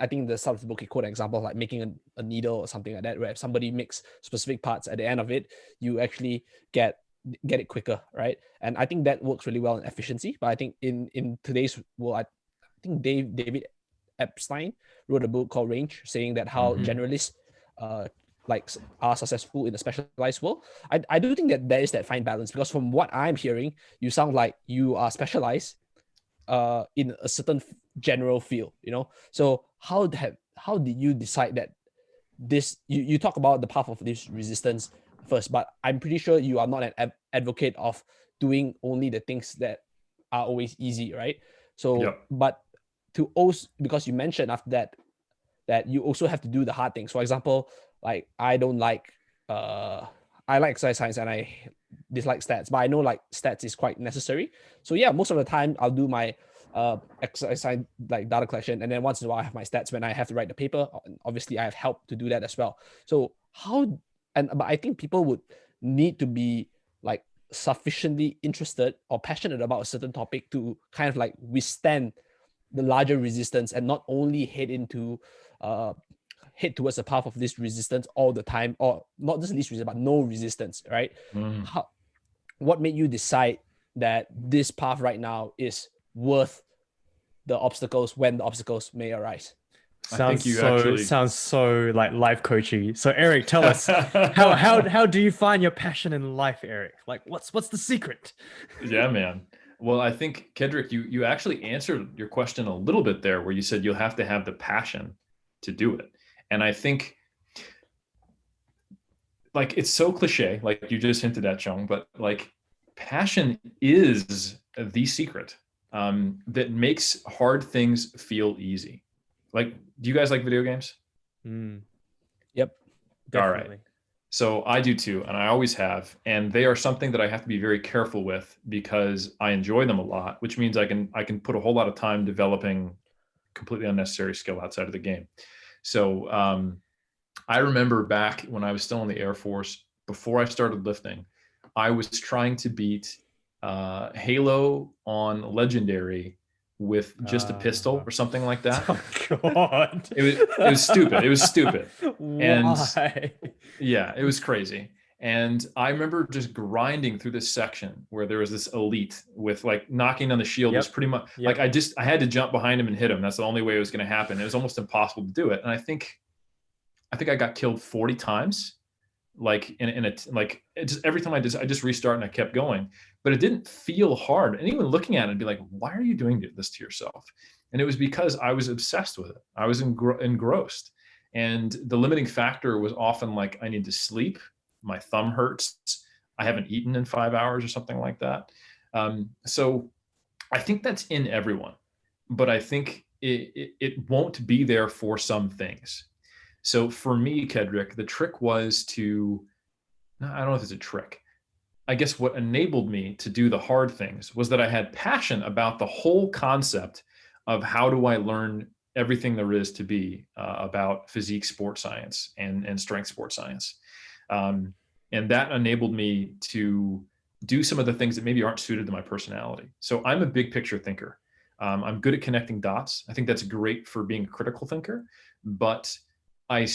I think the start of the book he quote an example of like making a needle or something like that, where if somebody makes specific parts at the end of it, you actually get it quicker, right? And I think that works really well in efficiency. But I think in today's world, I think David Epstein wrote a book called Range, saying that how generalists like are successful in a specialized world. I do think that there is that fine balance, because from what I'm hearing, you sound like you are specialized in a certain general field, So how did you decide that this, you talk about the path of this resistance first, but I'm pretty sure you are not an advocate of doing only the things that are always easy, right? So, Yep. but to also, because you mentioned after that you also have to do the hard things. For example, like I don't like I like exercise science and I dislike stats, but I know like stats is quite necessary. So yeah, most of the time I'll do my exercise science like data collection, and then once in a while I have my stats when I have to write the paper. Obviously I have help to do that as well. So but I think people would need to be like sufficiently interested or passionate about a certain topic to kind of like withstand the larger resistance and not only head towards the path of this resistance all the time, or not just least resistance, but no resistance, right? What made you decide that this path right now is worth the obstacles when the obstacles may arise? Sounds so like life coachy. So Eric, tell us how do you find your passion in life, Eric? Like what's the secret? Yeah, man. Well, I think Kedrick, you actually answered your question a little bit there, where you said you'll have to have the passion to do it. And I think like it's so cliche, like you just hinted at, Chung, but like passion is the secret that makes hard things feel easy. Like, do you guys like video games? Yep. Definitely. All right. So I do too, and I always have, and they are something that I have to be very careful with because I enjoy them a lot, which means I can put a whole lot of time developing completely unnecessary skill outside of the game. So I remember back when I was still in the Air Force, before I started lifting, I was trying to beat Halo on Legendary with just a pistol or something like that. Oh God. It was stupid. It was stupid. Why? And yeah, it was crazy. And I remember just grinding through this section where there was this elite with like knocking on the shield. Was pretty much like I had to jump behind him and hit him. That's the only way it was going to happen. It was almost impossible to do it. And I think I got killed 40 times. Like every time I just restart and I kept going, but it didn't feel hard. And even looking at it, I'd be like, why are you doing this to yourself? And it was because I was obsessed with it. I was engrossed. And the limiting factor was often like, I need to sleep. My thumb hurts. I haven't eaten in 5 hours or something like that. So I think that's in everyone, but I think it won't be there for some things. So for me, Kedrick, the trick was to, I don't know if it's a trick. I guess what enabled me to do the hard things was that I had passion about the whole concept of how do I learn everything there is to be about physique sports science and strength sports science. Um, and that enabled me to do some of the things that maybe aren't suited to my personality. So I'm a big picture thinker. I'm good at connecting dots. I think that's great for being a critical thinker, but I,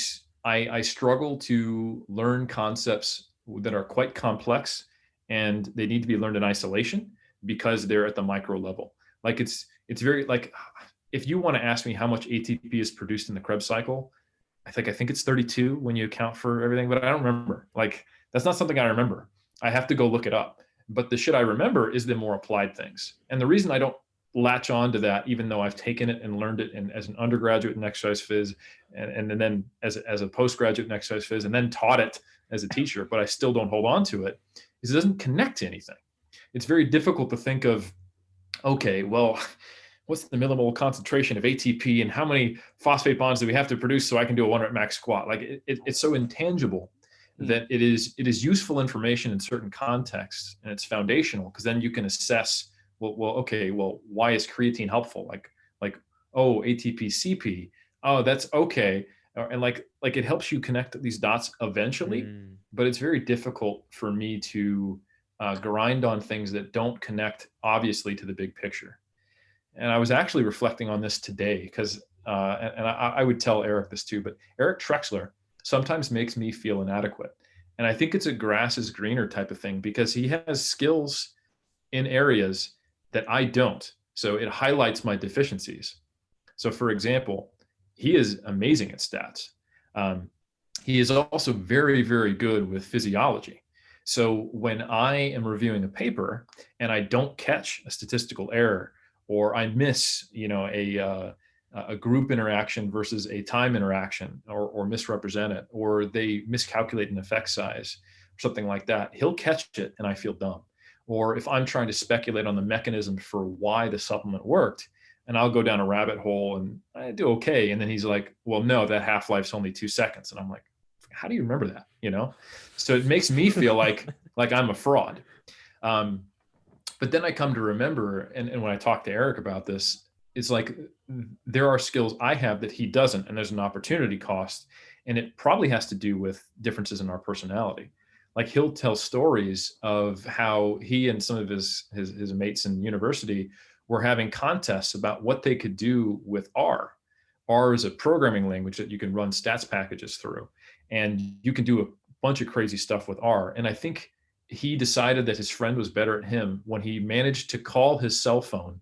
I struggle to learn concepts that are quite complex and they need to be learned in isolation because they're at the micro level. Like it's very like if you want to ask me how much ATP is produced in the Krebs cycle, I think it's 32 when you account for everything, but I don't remember. Like that's not something I remember. I have to go look it up. But the shit I remember is the more applied things. And the reason I don't latch on to that, even though I've taken it and learned it as an undergraduate in exercise phys, and then as a postgraduate in exercise phys, and then taught it as a teacher, but I still don't hold on to it, is it doesn't connect to anything. It's very difficult to think of, okay, well, what's the millimole concentration of ATP and how many phosphate bonds do we have to produce so I can do a 1 rep max squat? Like it's so intangible that it is useful information in certain contexts and it's foundational because then you can assess, okay, why is creatine helpful? Like, oh, ATP CP. Oh, that's okay. And like it helps you connect these dots eventually, but it's very difficult for me to grind on things that don't connect obviously to the big picture. And I was actually reflecting on this today because, and I would tell Eric this too, but Eric Trexler sometimes makes me feel inadequate. And I think it's a grass is greener type of thing because he has skills in areas that I don't. So it highlights my deficiencies. So for example, he is amazing at stats. He is also very, very good with physiology. So when I am reviewing a paper and I don't catch a statistical error, or I miss, a group interaction versus a time interaction, or misrepresent it, or they miscalculate an effect size, or something like that, he'll catch it and I feel dumb. Or if I'm trying to speculate on the mechanism for why the supplement worked, and I'll go down a rabbit hole and I do okay. And then he's like, well, no, that half-life's only 2 seconds. And I'm like, how do you remember that? So it makes me feel like I'm a fraud. But then I come to remember, and when I talk to Eric about this, it's like there are skills I have that he doesn't, and there's an opportunity cost. And it probably has to do with differences in our personality. Like he'll tell stories of how he and some of his mates in university were having contests about what they could do with R. R is a programming language that you can run stats packages through, and you can do a bunch of crazy stuff with R. And I think he decided that his friend was better at him when he managed to call his cell phone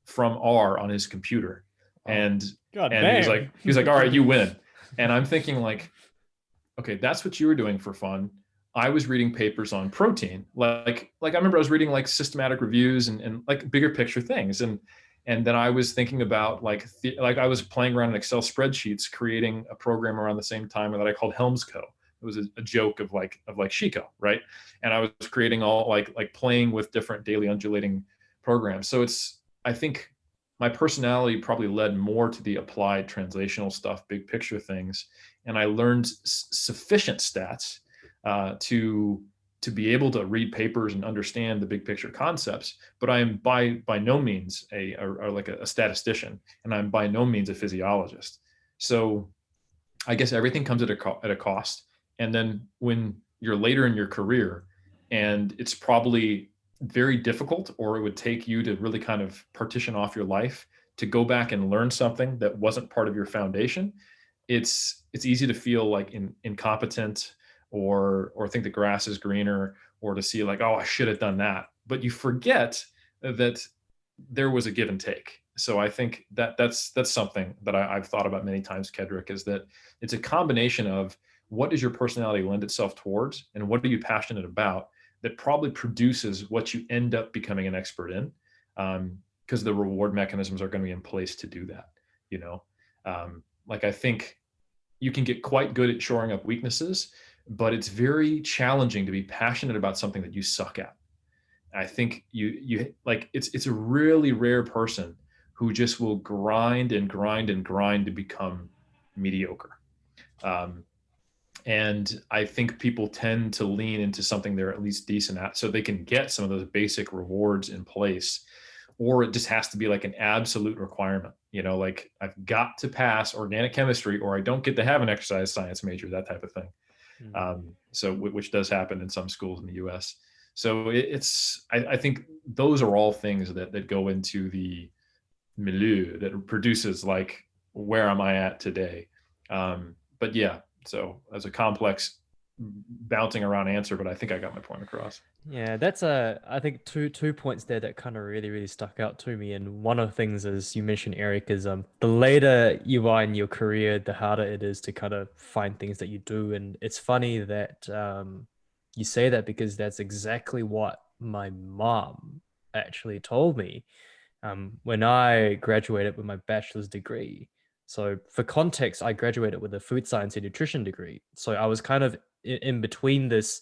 from R on his computer. And he was like, all right, you win. And I'm thinking like, okay, that's what you were doing for fun. I was reading papers on protein. Like I remember I was reading like systematic reviews and like bigger picture things. And then I was thinking about like I was playing around in Excel spreadsheets, creating a program around the same time that I called Helms Co. It was a joke of like Chico, right? And I was creating all like playing with different daily undulating programs. So I think my personality probably led more to the applied translational stuff, big picture things. And I learned sufficient stats to be able to read papers and understand the big picture concepts. But I am by no means a statistician, and I'm by no means a physiologist. So I guess everything comes at a cost. And then when you're later in your career, and it's probably very difficult, or it would take you to really kind of partition off your life to go back and learn something that wasn't part of your foundation, it's easy to feel like incompetent, or think the grass is greener, or to see like, oh, I should have done that. But you forget that there was a give and take. So I think that's something that I've thought about many times, Kedrick, is that it's a combination of what does your personality lend itself towards and what are you passionate about that probably produces what you end up becoming an expert in, because the reward mechanisms are going to be in place to do that. Like I think you can get quite good at shoring up weaknesses, but it's very challenging to be passionate about something that you suck at. I think you like it's a really rare person who just will grind and grind and grind to become mediocre. Um, and I think people tend to lean into something they're at least decent at so they can get some of those basic rewards in place. Or it just has to be like an absolute requirement, like I've got to pass organic chemistry or I don't get to have an exercise science major, that type of thing. So which does happen in some schools in the US. So I think those are all things that go into the milieu that produces like, where am I at today? But yeah, so as a complex bouncing around answer, but I think I got my point across. Yeah, I think two points there that kind of really, really stuck out to me. And one of the things, as you mentioned, Eric, is the later you are in your career, the harder it is to kind of find things that you do. And it's funny that you say that, because that's exactly what my mom actually told me when I graduated with my bachelor's degree. So for context, I graduated with a food science and nutrition degree. So I was kind of in between this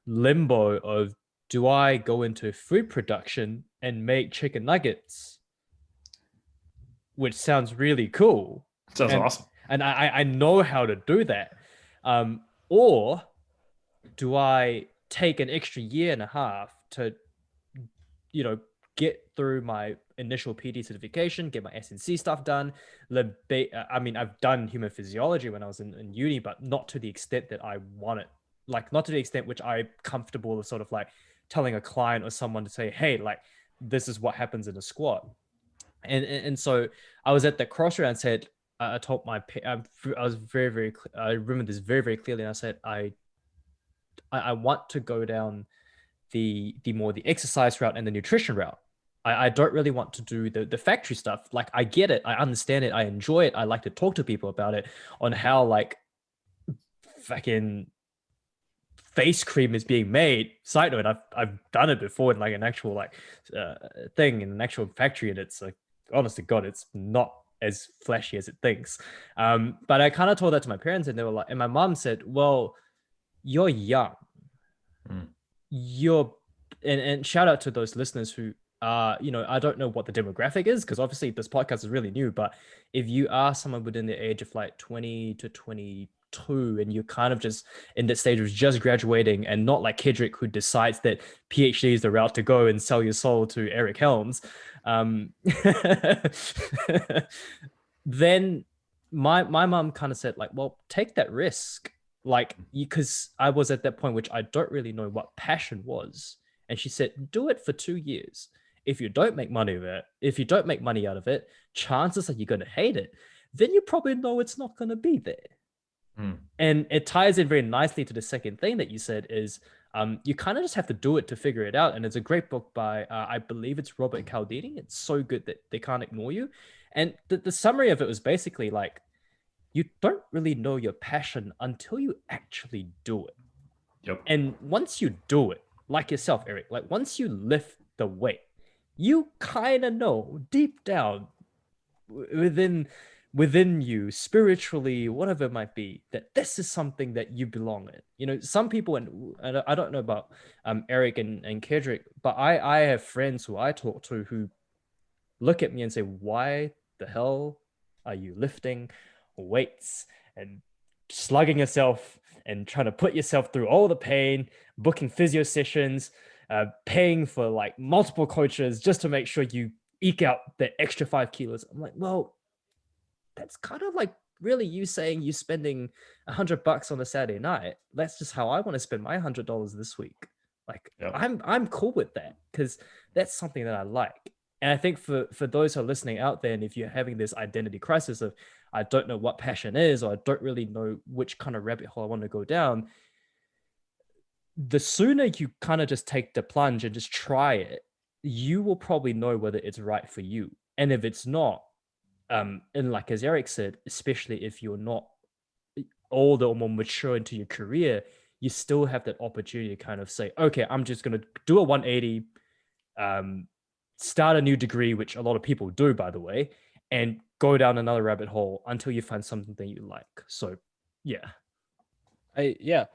limbo of, do I go into food production and make chicken nuggets, which sounds really cool, Sounds and awesome. I know how to do that, or do I take an extra year and a half to get through my initial PD certification, get my SNC stuff done. I mean, I've done human physiology when I was in uni, but not to the extent that I want it. Like, not to the extent which I'm comfortable with sort of like telling a client or someone to say, hey, like, this is what happens in a squat. And so I was at that crossroad and said, I told I was very, very, I remember this very, very clearly. And I said, I want to go down the more the exercise route and the nutrition route. I don't really want to do the factory stuff. Like, I get it, I understand it, I enjoy it, I like to talk to people about it, on how like fucking face cream is being made. Side note, I've done it before in like an actual like thing in an actual factory, and it's like, honest to God, it's not as flashy as it thinks. But I kind of told that to my parents, and they were like, and my mom said, well, you're young. Mm. You're and shout out to those listeners who are, I don't know what the demographic is, because obviously this podcast is really new, but if you are someone within the age of like 20 to 22 and you're kind of just in that stage of just graduating, and not like Kedrick, who decides that PhD is the route to go and sell your soul to Eric Helms, then my mom kind of said like, well, take that risk, like, because I was at that point which I don't really know what passion was. And she said, do it for 2 years. If you don't make money of it, if you don't make money out of it, chances are you're going to hate it. Then you probably know it's not going to be there. Mm. And it ties in very nicely to the second thing that you said is, you kind of just have to do it to figure it out. And it's a great book by, I believe it's Robert Cialdini. It's so good that they can't ignore you. And the summary of it was basically like, you don't really know your passion until you actually do it. Yep. And once you do it, like yourself, Eric, like once you lift the weight, you kind of know deep down within you, spiritually, whatever it might be, that this is something that you belong in. Some people, and I don't know about Eric and Kedrick, but I have friends who I talk to who look at me and say, why the hell are you lifting weights and slugging yourself and trying to put yourself through all the pain, booking physio sessions, paying for like multiple coaches just to make sure you eke out that extra 5 kilos? I'm like, well, that's kind of like really you saying you spending $100 on a Saturday night. That's just how I want to spend my $100 this week. Like, Yep. I'm cool with that, because that's something that I like. And I think for those who are listening out there, and if you're having this identity crisis of, I don't know what passion is, or I don't really know which kind of rabbit hole I want to go down, the sooner you kind of just take the plunge and just try it, you will probably know whether it's right for you. And if it's not, and like as Eric said, especially if you're not older or more mature into your career, you still have that opportunity to kind of say, okay, I'm just going to do a 180, start a new degree, which a lot of people do, by the way, and go down another rabbit hole until you find something that you like. So, yeah. Yeah.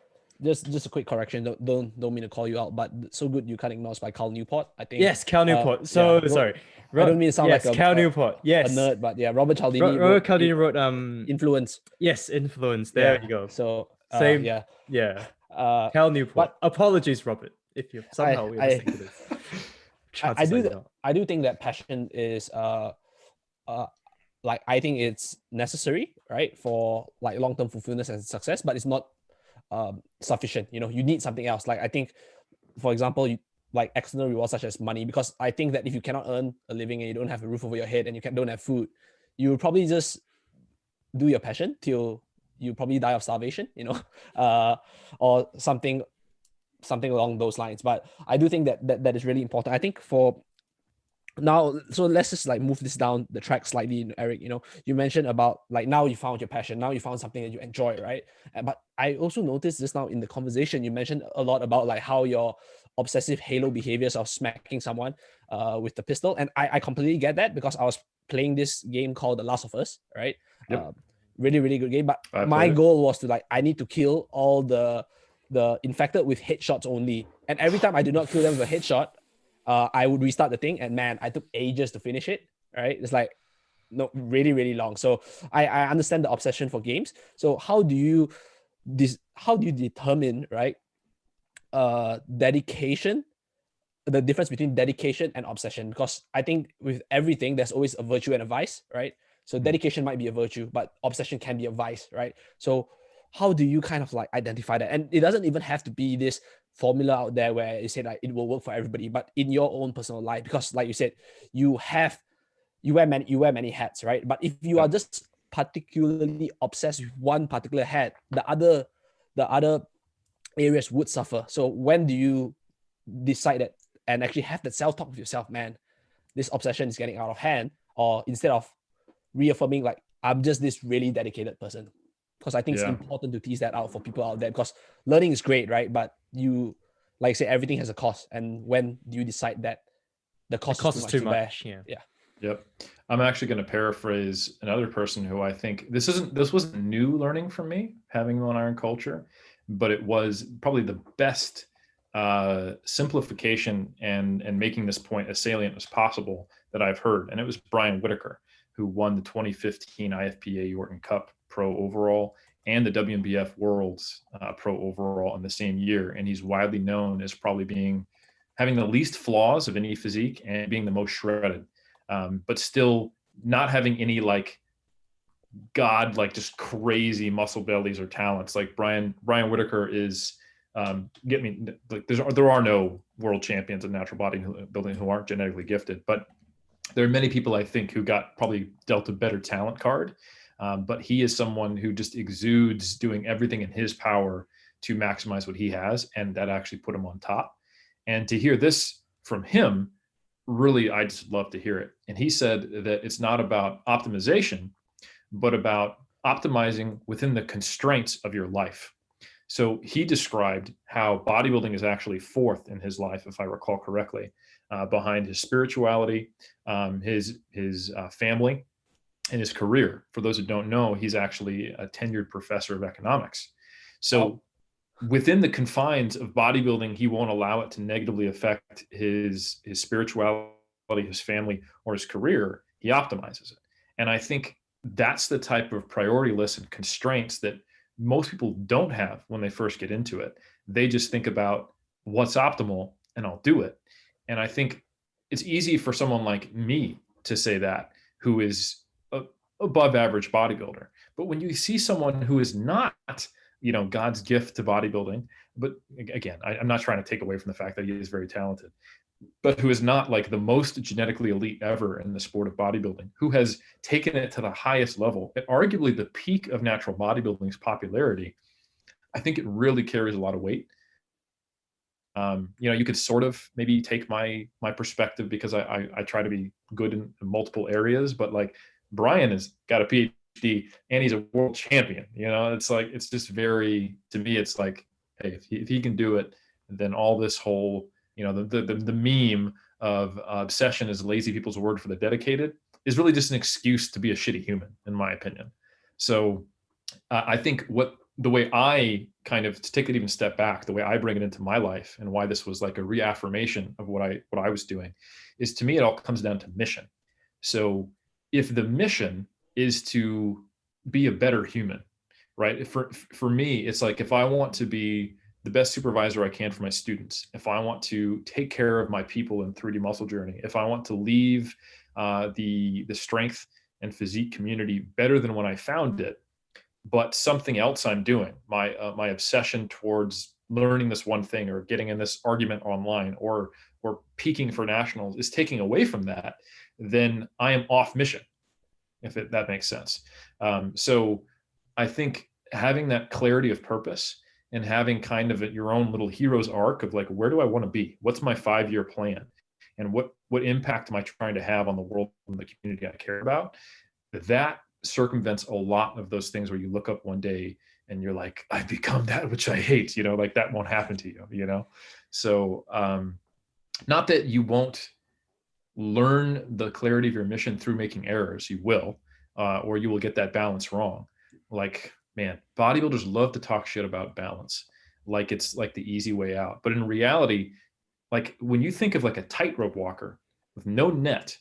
just a quick correction. Don't mean to call you out, but So Good You Can't Ignore is by Cal Newport. I think. Yes, Cal Newport. So sorry. I don't mean to sound Yes, like Cal Newport. a Yes. nerd, but yeah, Robert Cialdini Robert wrote Cialdini wrote Influence. yes, Influence. There Yeah. you go. So Same. yeah. Yeah. Uh, Cal Newport. but Apologies, Robert, if you somehow you're I listening to this. I do think that passion is like I think it's necessary, right, for like long-term fulfillment and success, but it's not sufficient. You know, you need something else. Like I think, for example, you like external rewards such as money, because I think that if you cannot earn a living and you don't have a roof over your head and don't have food, you will probably just do your passion till you probably die of starvation, you know, or something along those lines. But I do think that is really important. I think for now, so let's just like move this down the track slightly, Eric. You know, you mentioned about like now you found your passion, now you found something that you enjoy, right? But I also noticed just now in the conversation you mentioned a lot about like how your obsessive halo behaviors of smacking someone with the pistol, and I completely get that because I was playing this game called The Last of Us, right? Yep. Really really good game, but I my played it. goal was to like I need to kill all the infected with headshots only, and every time I did not kill them with a headshot, I would restart the thing, and man, I took ages to finish it. Right, it's like no, really, really long. So I understand the obsession for games. So how do you determine, right, dedication, the difference between dedication and obsession? Because I think with everything, there's always a virtue and a vice, right? So dedication might be a virtue, but obsession can be a vice, right? So how do you kind of like identify that? And it doesn't even have to be this formula out there where you say like it will work for everybody, but in your own personal life, because like you said, you wear many hats, right? But if you are just particularly obsessed with one particular hat, the other areas would suffer. So when do you decide that and actually have that self-talk with yourself, man, this obsession is getting out of hand, or instead of reaffirming like I'm just this really dedicated person? Because I think it's important to tease that out for people out there, because learning is great, right? But you, like I say, everything has a cost. And when do you decide that the cost is too much? Yeah. Yep. I'm actually going to paraphrase another person who I think this wasn't new learning for me, having One Iron Culture, but it was probably the best simplification and making this point as salient as possible that I've heard. And it was Brian Whitaker, who won the 2015 IFPA Yorton Cup Pro Overall and the WNBF Worlds Pro Overall in the same year. And he's widely known as probably having the least flaws of any physique and being the most shredded. But still not having any like just crazy muscle bellies or talents. Like Brian Whitaker is there are no world champions of natural bodybuilding who aren't genetically gifted, but there are many people I think who got probably dealt a better talent card. But he is someone who just exudes doing everything in his power to maximize what he has, and that actually put him on top. And to hear this from him, really, I just love to hear it. And he said that it's not about optimization, but about optimizing within the constraints of your life. So he described how bodybuilding is actually fourth in his life, if I recall correctly, behind his spirituality, his family, and his career. For those who don't know, he's actually a tenured professor of economics. So within the confines of bodybuilding, he won't allow it to negatively affect his spirituality, his family, or his career. He optimizes it. And I think that's the type of priority list and constraints that most people don't have when they first get into it. They just think about what's optimal and I'll do it. And I think it's easy for someone like me to say that, who is above average bodybuilder. But when you see someone who is not, God's gift to bodybuilding, but again, I'm not trying to take away from the fact that he is very talented, but who is not like the most genetically elite ever in the sport of bodybuilding, who has taken it to the highest level, at arguably the peak of natural bodybuilding's popularity, I think it really carries a lot of weight. You could sort of maybe take my perspective because I try to be good in multiple areas, but like Brian has got a PhD and he's a world champion. It's like, it's just very, to me, it's like, hey, if he can do it, then all this whole, the meme of obsession is lazy people's word for the dedicated is really just an excuse to be a shitty human, in my opinion. So I think what the way I kind of, to take it even step back, the way I bring it into my life and why this was like a reaffirmation of what I was doing is, to me, it all comes down to mission. So if the mission is to be a better human, right? For me, it's like, if I want to be the best supervisor I can for my students, if I want to take care of my people in 3D muscle journey, if I want to leave the strength and physique community better than when I found it, but something else I'm doing, my obsession towards learning this one thing or getting in this argument online or peaking for nationals is taking away from that, then I am off mission, if that makes sense. So I think having that clarity of purpose and having kind of your own little hero's arc of like, where do I want to be? What's my 5-year plan? And what impact am I trying to have on the world and the community I care about? That circumvents a lot of those things where you look up one day and you're like, I've become that which I hate, like that won't happen to you. So not that you won't learn the clarity of your mission through making errors, you will, or you will get that balance wrong. Like, man, bodybuilders love to talk shit about balance, like it's like the easy way out. But in reality, like when you think of like a tightrope walker with no net,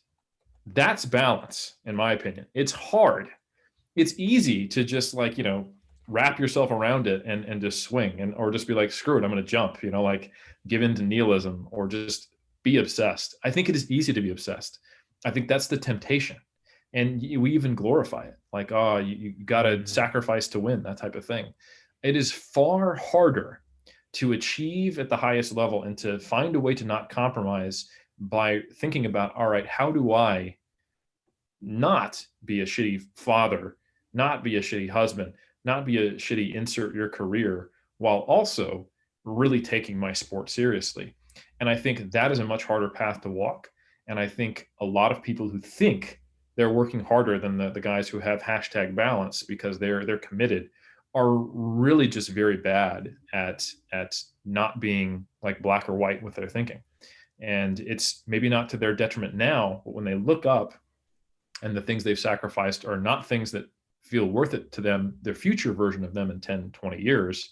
that's balance, in my opinion. It's hard. It's easy to just like, wrap yourself around it and just swing or just be like, screw it, I'm going to jump, like give in to nihilism or just be obsessed. I think it is easy to be obsessed. I think that's the temptation. And we even glorify it. Like, oh, you got to sacrifice to win, that type of thing. It is far harder to achieve at the highest level and to find a way to not compromise by thinking about, all right, how do I not be a shitty father, not be a shitty husband, not be a shitty insert your career, while also really taking my sport seriously. And I think that is a much harder path to walk. And I think a lot of people who think they're working harder than the guys who have #balance because they're committed are really just very bad at not being like black or white with their thinking. And it's maybe not to their detriment now, but when they look up and the things they've sacrificed are not things that feel worth it to them, their future version of them in 10, 20 years,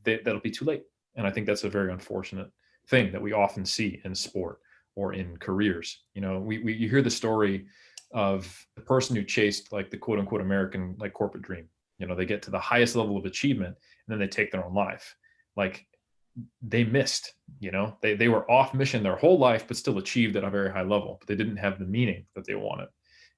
that'll be too late. And I think that's a very unfortunate thing that we often see in sport or in careers. You hear the story of the person who chased like the quote unquote American like corporate dream. They get to the highest level of achievement and then they take their own life. Like they missed, they were off mission their whole life, but still achieved at a very high level, but they didn't have the meaning that they wanted.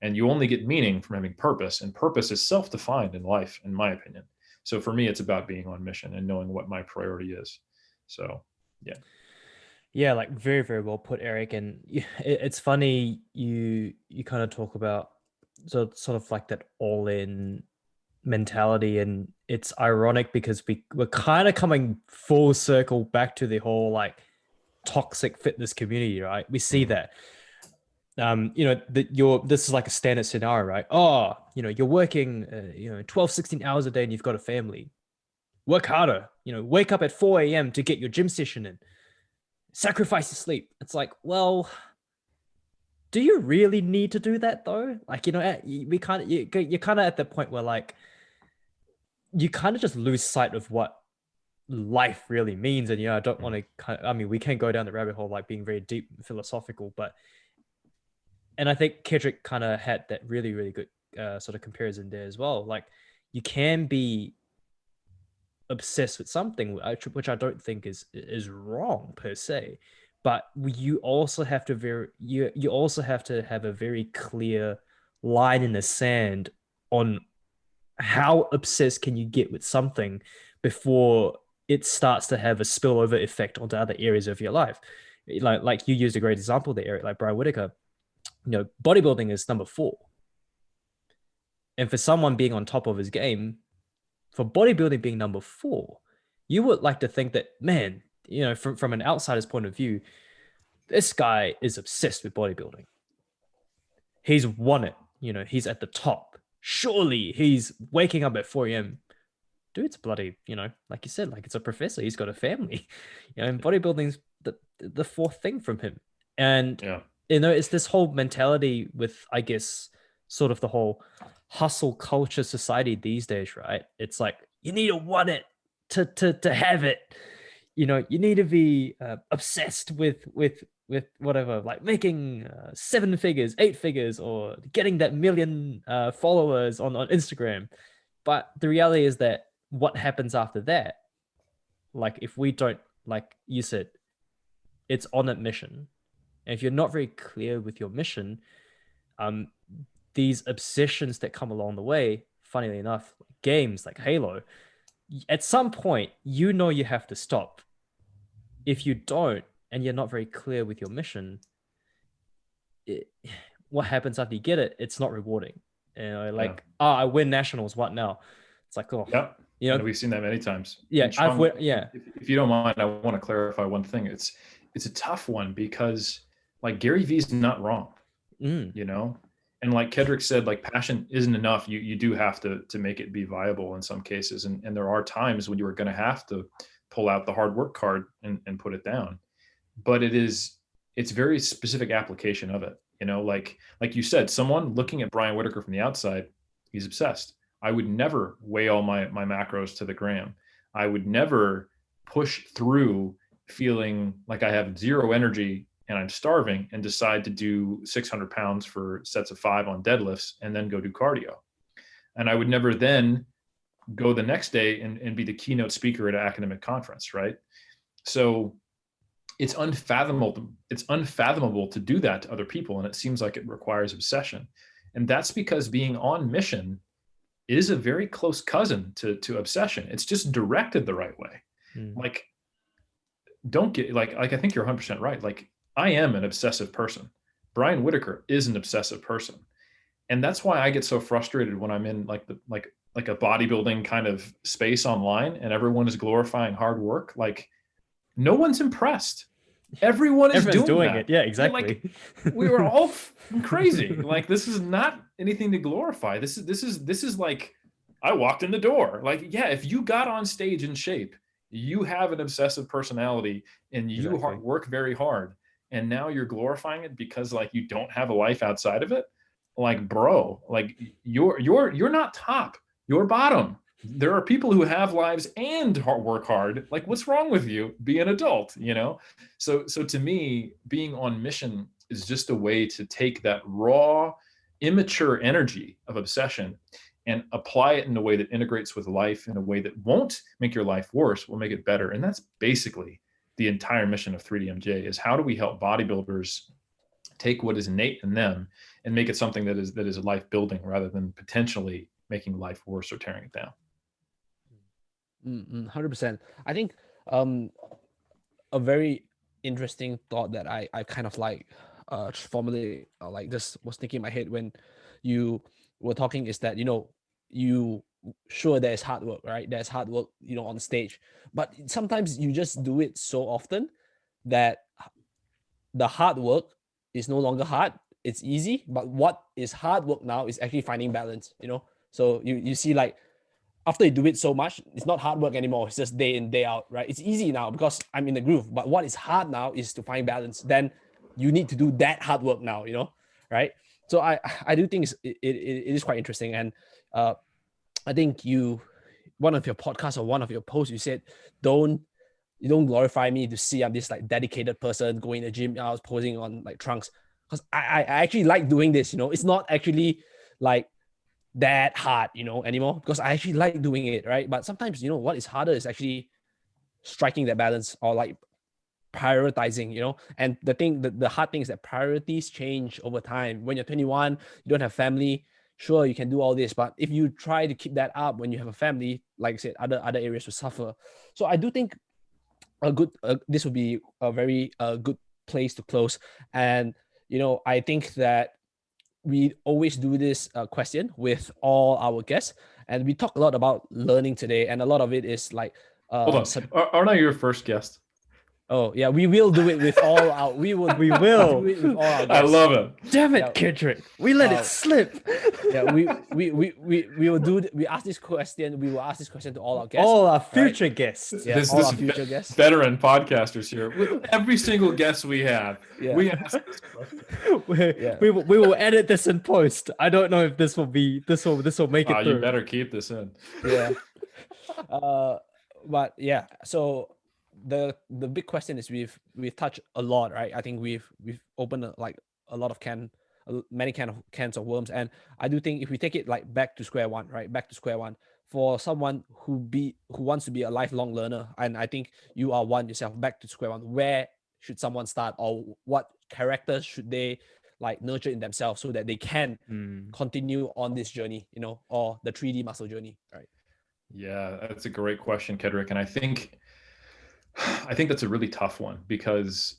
And you only get meaning from having purpose, and purpose is self-defined in life, in my opinion. So for me, it's about being on mission and knowing what my priority is. So, yeah. Yeah, like very, very well put, Eric. And it's funny you kind of talk about sort of like that all-in mentality, and it's ironic because we're kind of coming full circle back to the whole like toxic fitness community, right? We see that this is like a standard scenario, right? Oh, you're working 12 16 hours a day and you've got a family. Work harder, wake up at 4 a.m. to get your gym session in, sacrifice your sleep. It's like, well, do you really need to do that though? Like, we kind of you're kind of at the point where like you kind of just lose sight of what life really means. And I don't want to we can't go down the rabbit hole like being very deep philosophical, and I think Kedrick kind of had that really, really good sort of comparison there as well. Like you can be obsessed with something, which I don't think is wrong per se, but you also have to you also have to have a very clear line in the sand on how obsessed can you get with something before it starts to have a spillover effect onto other areas of your life. Like you used a great example there, Eric, like Brian Whitaker. Bodybuilding is number 4. And for someone being on top of his game, for bodybuilding being number 4, you would like to think that, man, from an outsider's point of view, this guy is obsessed with bodybuilding. He's won it. He's at the top. Surely he's waking up at 4 a.m. Dude's bloody, like you said, like it's a professor. He's got a family, and bodybuilding's the 4th thing from him. And, Yeah. It's this whole mentality with, I guess, sort of the whole hustle culture society these days, right? It's like You need to want it to have it. You know, you need to be obsessed with whatever, like making 7 figures, 8 figures, or getting that million followers on Instagram. But the reality is that what happens after that, like if we don't, like you said, it's on a mission. And if you're not very clear with your mission, um, these obsessions that come along the way, funnily enough, games like Halo, at some point, you know you have to stop. If you don't, and you're not very clear with your mission, what happens after you get it? It's not rewarding. You know, like, I win nationals. What now? It's like, oh, Yep. you know, And we've seen that many times. yeah, And Sean, yeah. If you don't mind, I want to clarify one thing. It's a tough one because like Gary Vee's not wrong, you know, and like Kedrick said, like passion isn't enough. You do have to make it be viable in some cases, and there are times when you are going to have to pull out the hard work card and put it down. But it's very specific application of it. You know, like you said, someone looking at Brian Whitaker from the outside, he's obsessed. I would never weigh all my macros to the gram. I would never push through feeling like I have zero energy and I'm starving and decide to do 600 pounds for sets of 5 on deadlifts and then go do cardio. And I would never then go the next day and be the keynote speaker at an academic conference, right? So it's unfathomable to do that to other people. And it seems like it requires obsession. And that's because being on mission is a very close cousin to obsession. It's just directed the right way. Like, don't get like I think you're 100% right. Like, I am an obsessive person. Brian Whitaker is an obsessive person. And that's why I get so frustrated when I'm in like a bodybuilding kind of space online and everyone is glorifying hard work. Like, no one's impressed. Everyone's doing it. Yeah, exactly. Like, we were all crazy. Like, this is not anything to glorify. This is like, I walked in the door. Like, yeah, if you got on stage in shape, you have an obsessive personality and you work very hard. And now you're glorifying it because like you don't have a life outside of it. Like, bro, like you're not top, you're bottom. There are people who have lives and work hard. Like, what's wrong with you? Be an adult, you know? So to me, being on mission is just a way to take that raw, immature energy of obsession and apply it in a way that integrates with life in a way that won't make your life worse, will make it better. And that's basically the entire mission of 3DMJ is how do we help bodybuilders take what is innate in them and make it something that is life building rather than potentially making life worse or tearing it down. 100%. I think a very interesting thought that I kind of like formulate like this was thinking in my head when you were talking is that, you know, sure there's hard work, right? There's hard work, you know, on stage, but sometimes you just do it so often that the hard work is no longer hard. It's easy, but what is hard work now is actually finding balance, you know? So you see, like, after you do it so much, it's not hard work anymore. It's just day in, day out, right? It's easy now because I'm in the groove. But what is hard now is to find balance. Then you need to do that hard work now, you know, right? So I do think it is quite interesting. And I think one of your podcasts or one of your posts, you said, you don't glorify me to see I'm this like dedicated person going to the gym. I was posing on like trunks because I actually like doing this, you know. It's not actually like that hard, you know, anymore because I actually like doing it, right? But sometimes, you know, what is harder is actually striking that balance or like prioritizing, you know. And the hard thing is that priorities change over time. When you're 21, you don't have family, sure, you can do all this, but if you try to keep that up when you have a family, like I said, other areas will suffer. So I do think this would be a very good place to close. And, you know, I think that we always do this question with all our guests, and we talk a lot about learning today, and a lot of it is like hold on, aren't I your first guest? Oh yeah, we will do it with all our we will do it with all our guests. I love it. Damn it, Kendrick. We let it slip. Yeah, we will do we ask this question, we will ask this question to all our guests. All our future guests. Yeah, all our future guests. Veteran podcasters here. With every single guest we have, we ask this question. We will edit this in post. I don't know if this will make it through. You better keep this in. Yeah. uh, but yeah, so the big question is we've touched a lot, right? I think we've opened like a lot of many cans of worms, and I do think if we take it like back to square one, right? Back to square one for someone who wants to be a lifelong learner, and I think you are one yourself. Back to square one, where should someone start, or what characters should they like nurture in themselves so that they can continue on this journey, or the 3D muscle journey, right? Yeah, that's a great question, Kedrick. And I think that's a really tough one because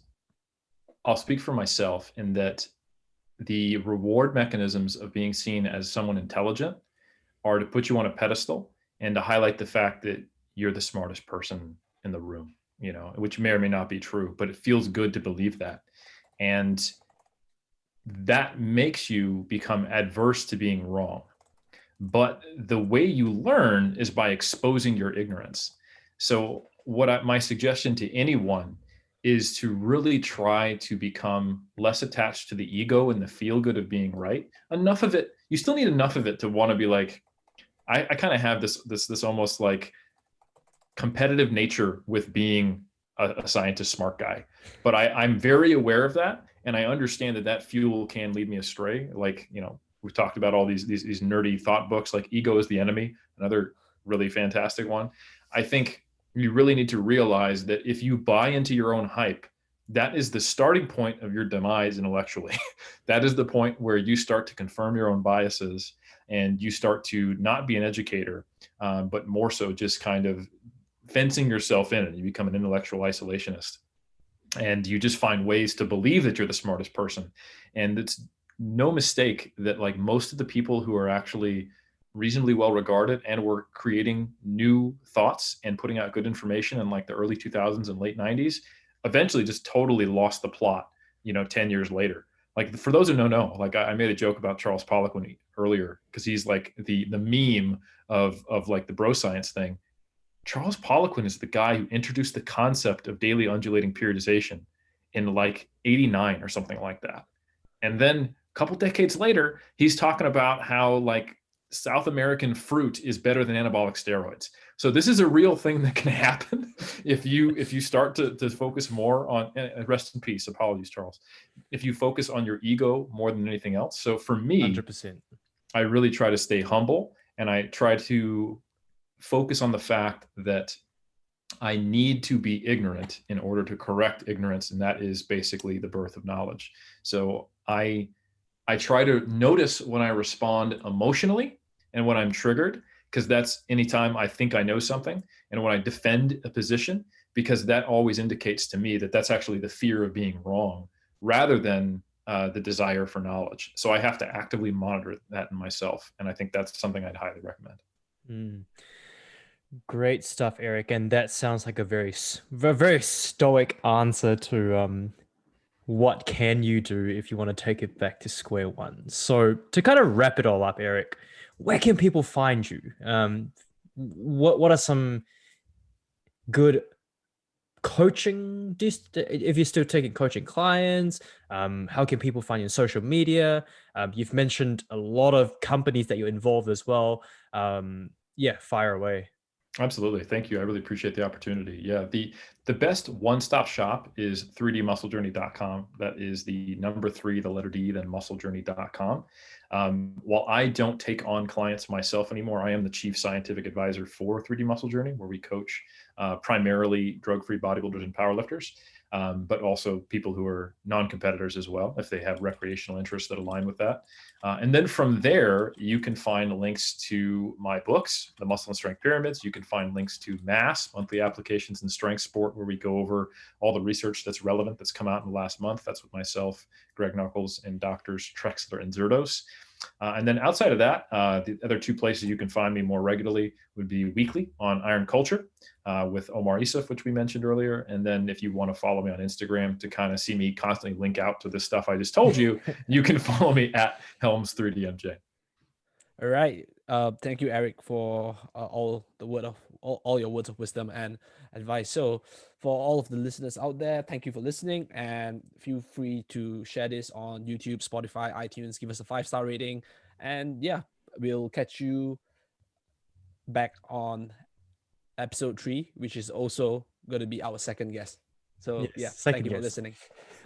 I'll speak for myself in that the reward mechanisms of being seen as someone intelligent are to put you on a pedestal and to highlight the fact that you're the smartest person in the room, which may or may not be true, but it feels good to believe that. And that makes you become adverse to being wrong. But the way you learn is by exposing your ignorance. So, my suggestion to anyone is to really try to become less attached to the ego and the feel good of being right. Enough of it, you still need enough of it to want to be like, I kind of have this almost like competitive nature with being a scientist smart guy, but I'm very aware of that, and I understand that fuel can lead me astray. Like, we've talked about all these nerdy thought books like Ego is the Enemy, another really fantastic one. I think you really need to realize that if you buy into your own hype, that is the starting point of your demise intellectually. That is the point where you start to confirm your own biases and you start to not be an educator, but more so just kind of fencing yourself in, and you become an intellectual isolationist. And you just find ways to believe that you're the smartest person. And it's no mistake that like most of the people who are actually reasonably well regarded and were creating new thoughts and putting out good information in like the early 2000s and late 90s eventually just totally lost the plot 10 years later. Like, for those who don't know, like I made a joke about Charles Pollock earlier because he's like the meme of like the bro science thing. Charles Poliquin is the guy who introduced the concept of daily undulating periodization in like 89 or something like that. And then a couple decades later, he's talking about how like South American fruit is better than anabolic steroids. So this is a real thing that can happen if you start to focus more on, rest in peace, apologies, Charles, if you focus on your ego more than anything else. So for me, 100%. I really try to stay humble, and I try to focus on the fact that I need to be ignorant in order to correct ignorance, and that is basically the birth of knowledge. So I try to notice when I respond emotionally and when I'm triggered, because that's anytime I think I know something, and when I defend a position, because that always indicates to me that that's actually the fear of being wrong rather than the desire for knowledge. So I have to actively monitor that in myself, and I think that's something I'd highly recommend. Great stuff, Eric. And that sounds like a very stoic answer to what can you do if you want to take it back to square one. So to kind of wrap it all up, Eric, where can people find you? What are some good coaching? If you're still taking coaching clients, how can people find you on social media? You've mentioned a lot of companies that you're involved as well. Yeah, fire away. Absolutely. Thank you. I really appreciate the opportunity. Yeah. The best one-stop shop is 3dmusclejourney.com. That is the number 3, the letter D, then musclejourney.com. While I don't take on clients myself anymore, I am the chief scientific advisor for 3D Muscle Journey, where we coach primarily drug-free bodybuilders and powerlifters, but also people who are non-competitors as well, if they have recreational interests that align with that. And then from there, you can find links to my books, The Muscle and Strength Pyramids. You can find links to MASS, Monthly Applications in Strength Sport, where we go over all the research that's relevant that's come out in the last month. That's with myself, Greg Knuckles, and doctors Trexler and Zerdos. And then outside of that, the other 2 places you can find me more regularly would be weekly on Iron Culture with Omar Isuf, which we mentioned earlier. And then if you want to follow me on Instagram to kind of see me constantly link out to the stuff I just told you, you can follow me at Helms 3DMJ. All right. Thank you, Eric, for all your words of wisdom and advice. So, for all of the listeners out there, thank you for listening, and feel free to share this on YouTube, Spotify, iTunes. Give us a 5-star rating, and yeah, we'll catch you back on episode 3, which is also going to be our second guest. So Yes, yeah, second thank you for guest. listening.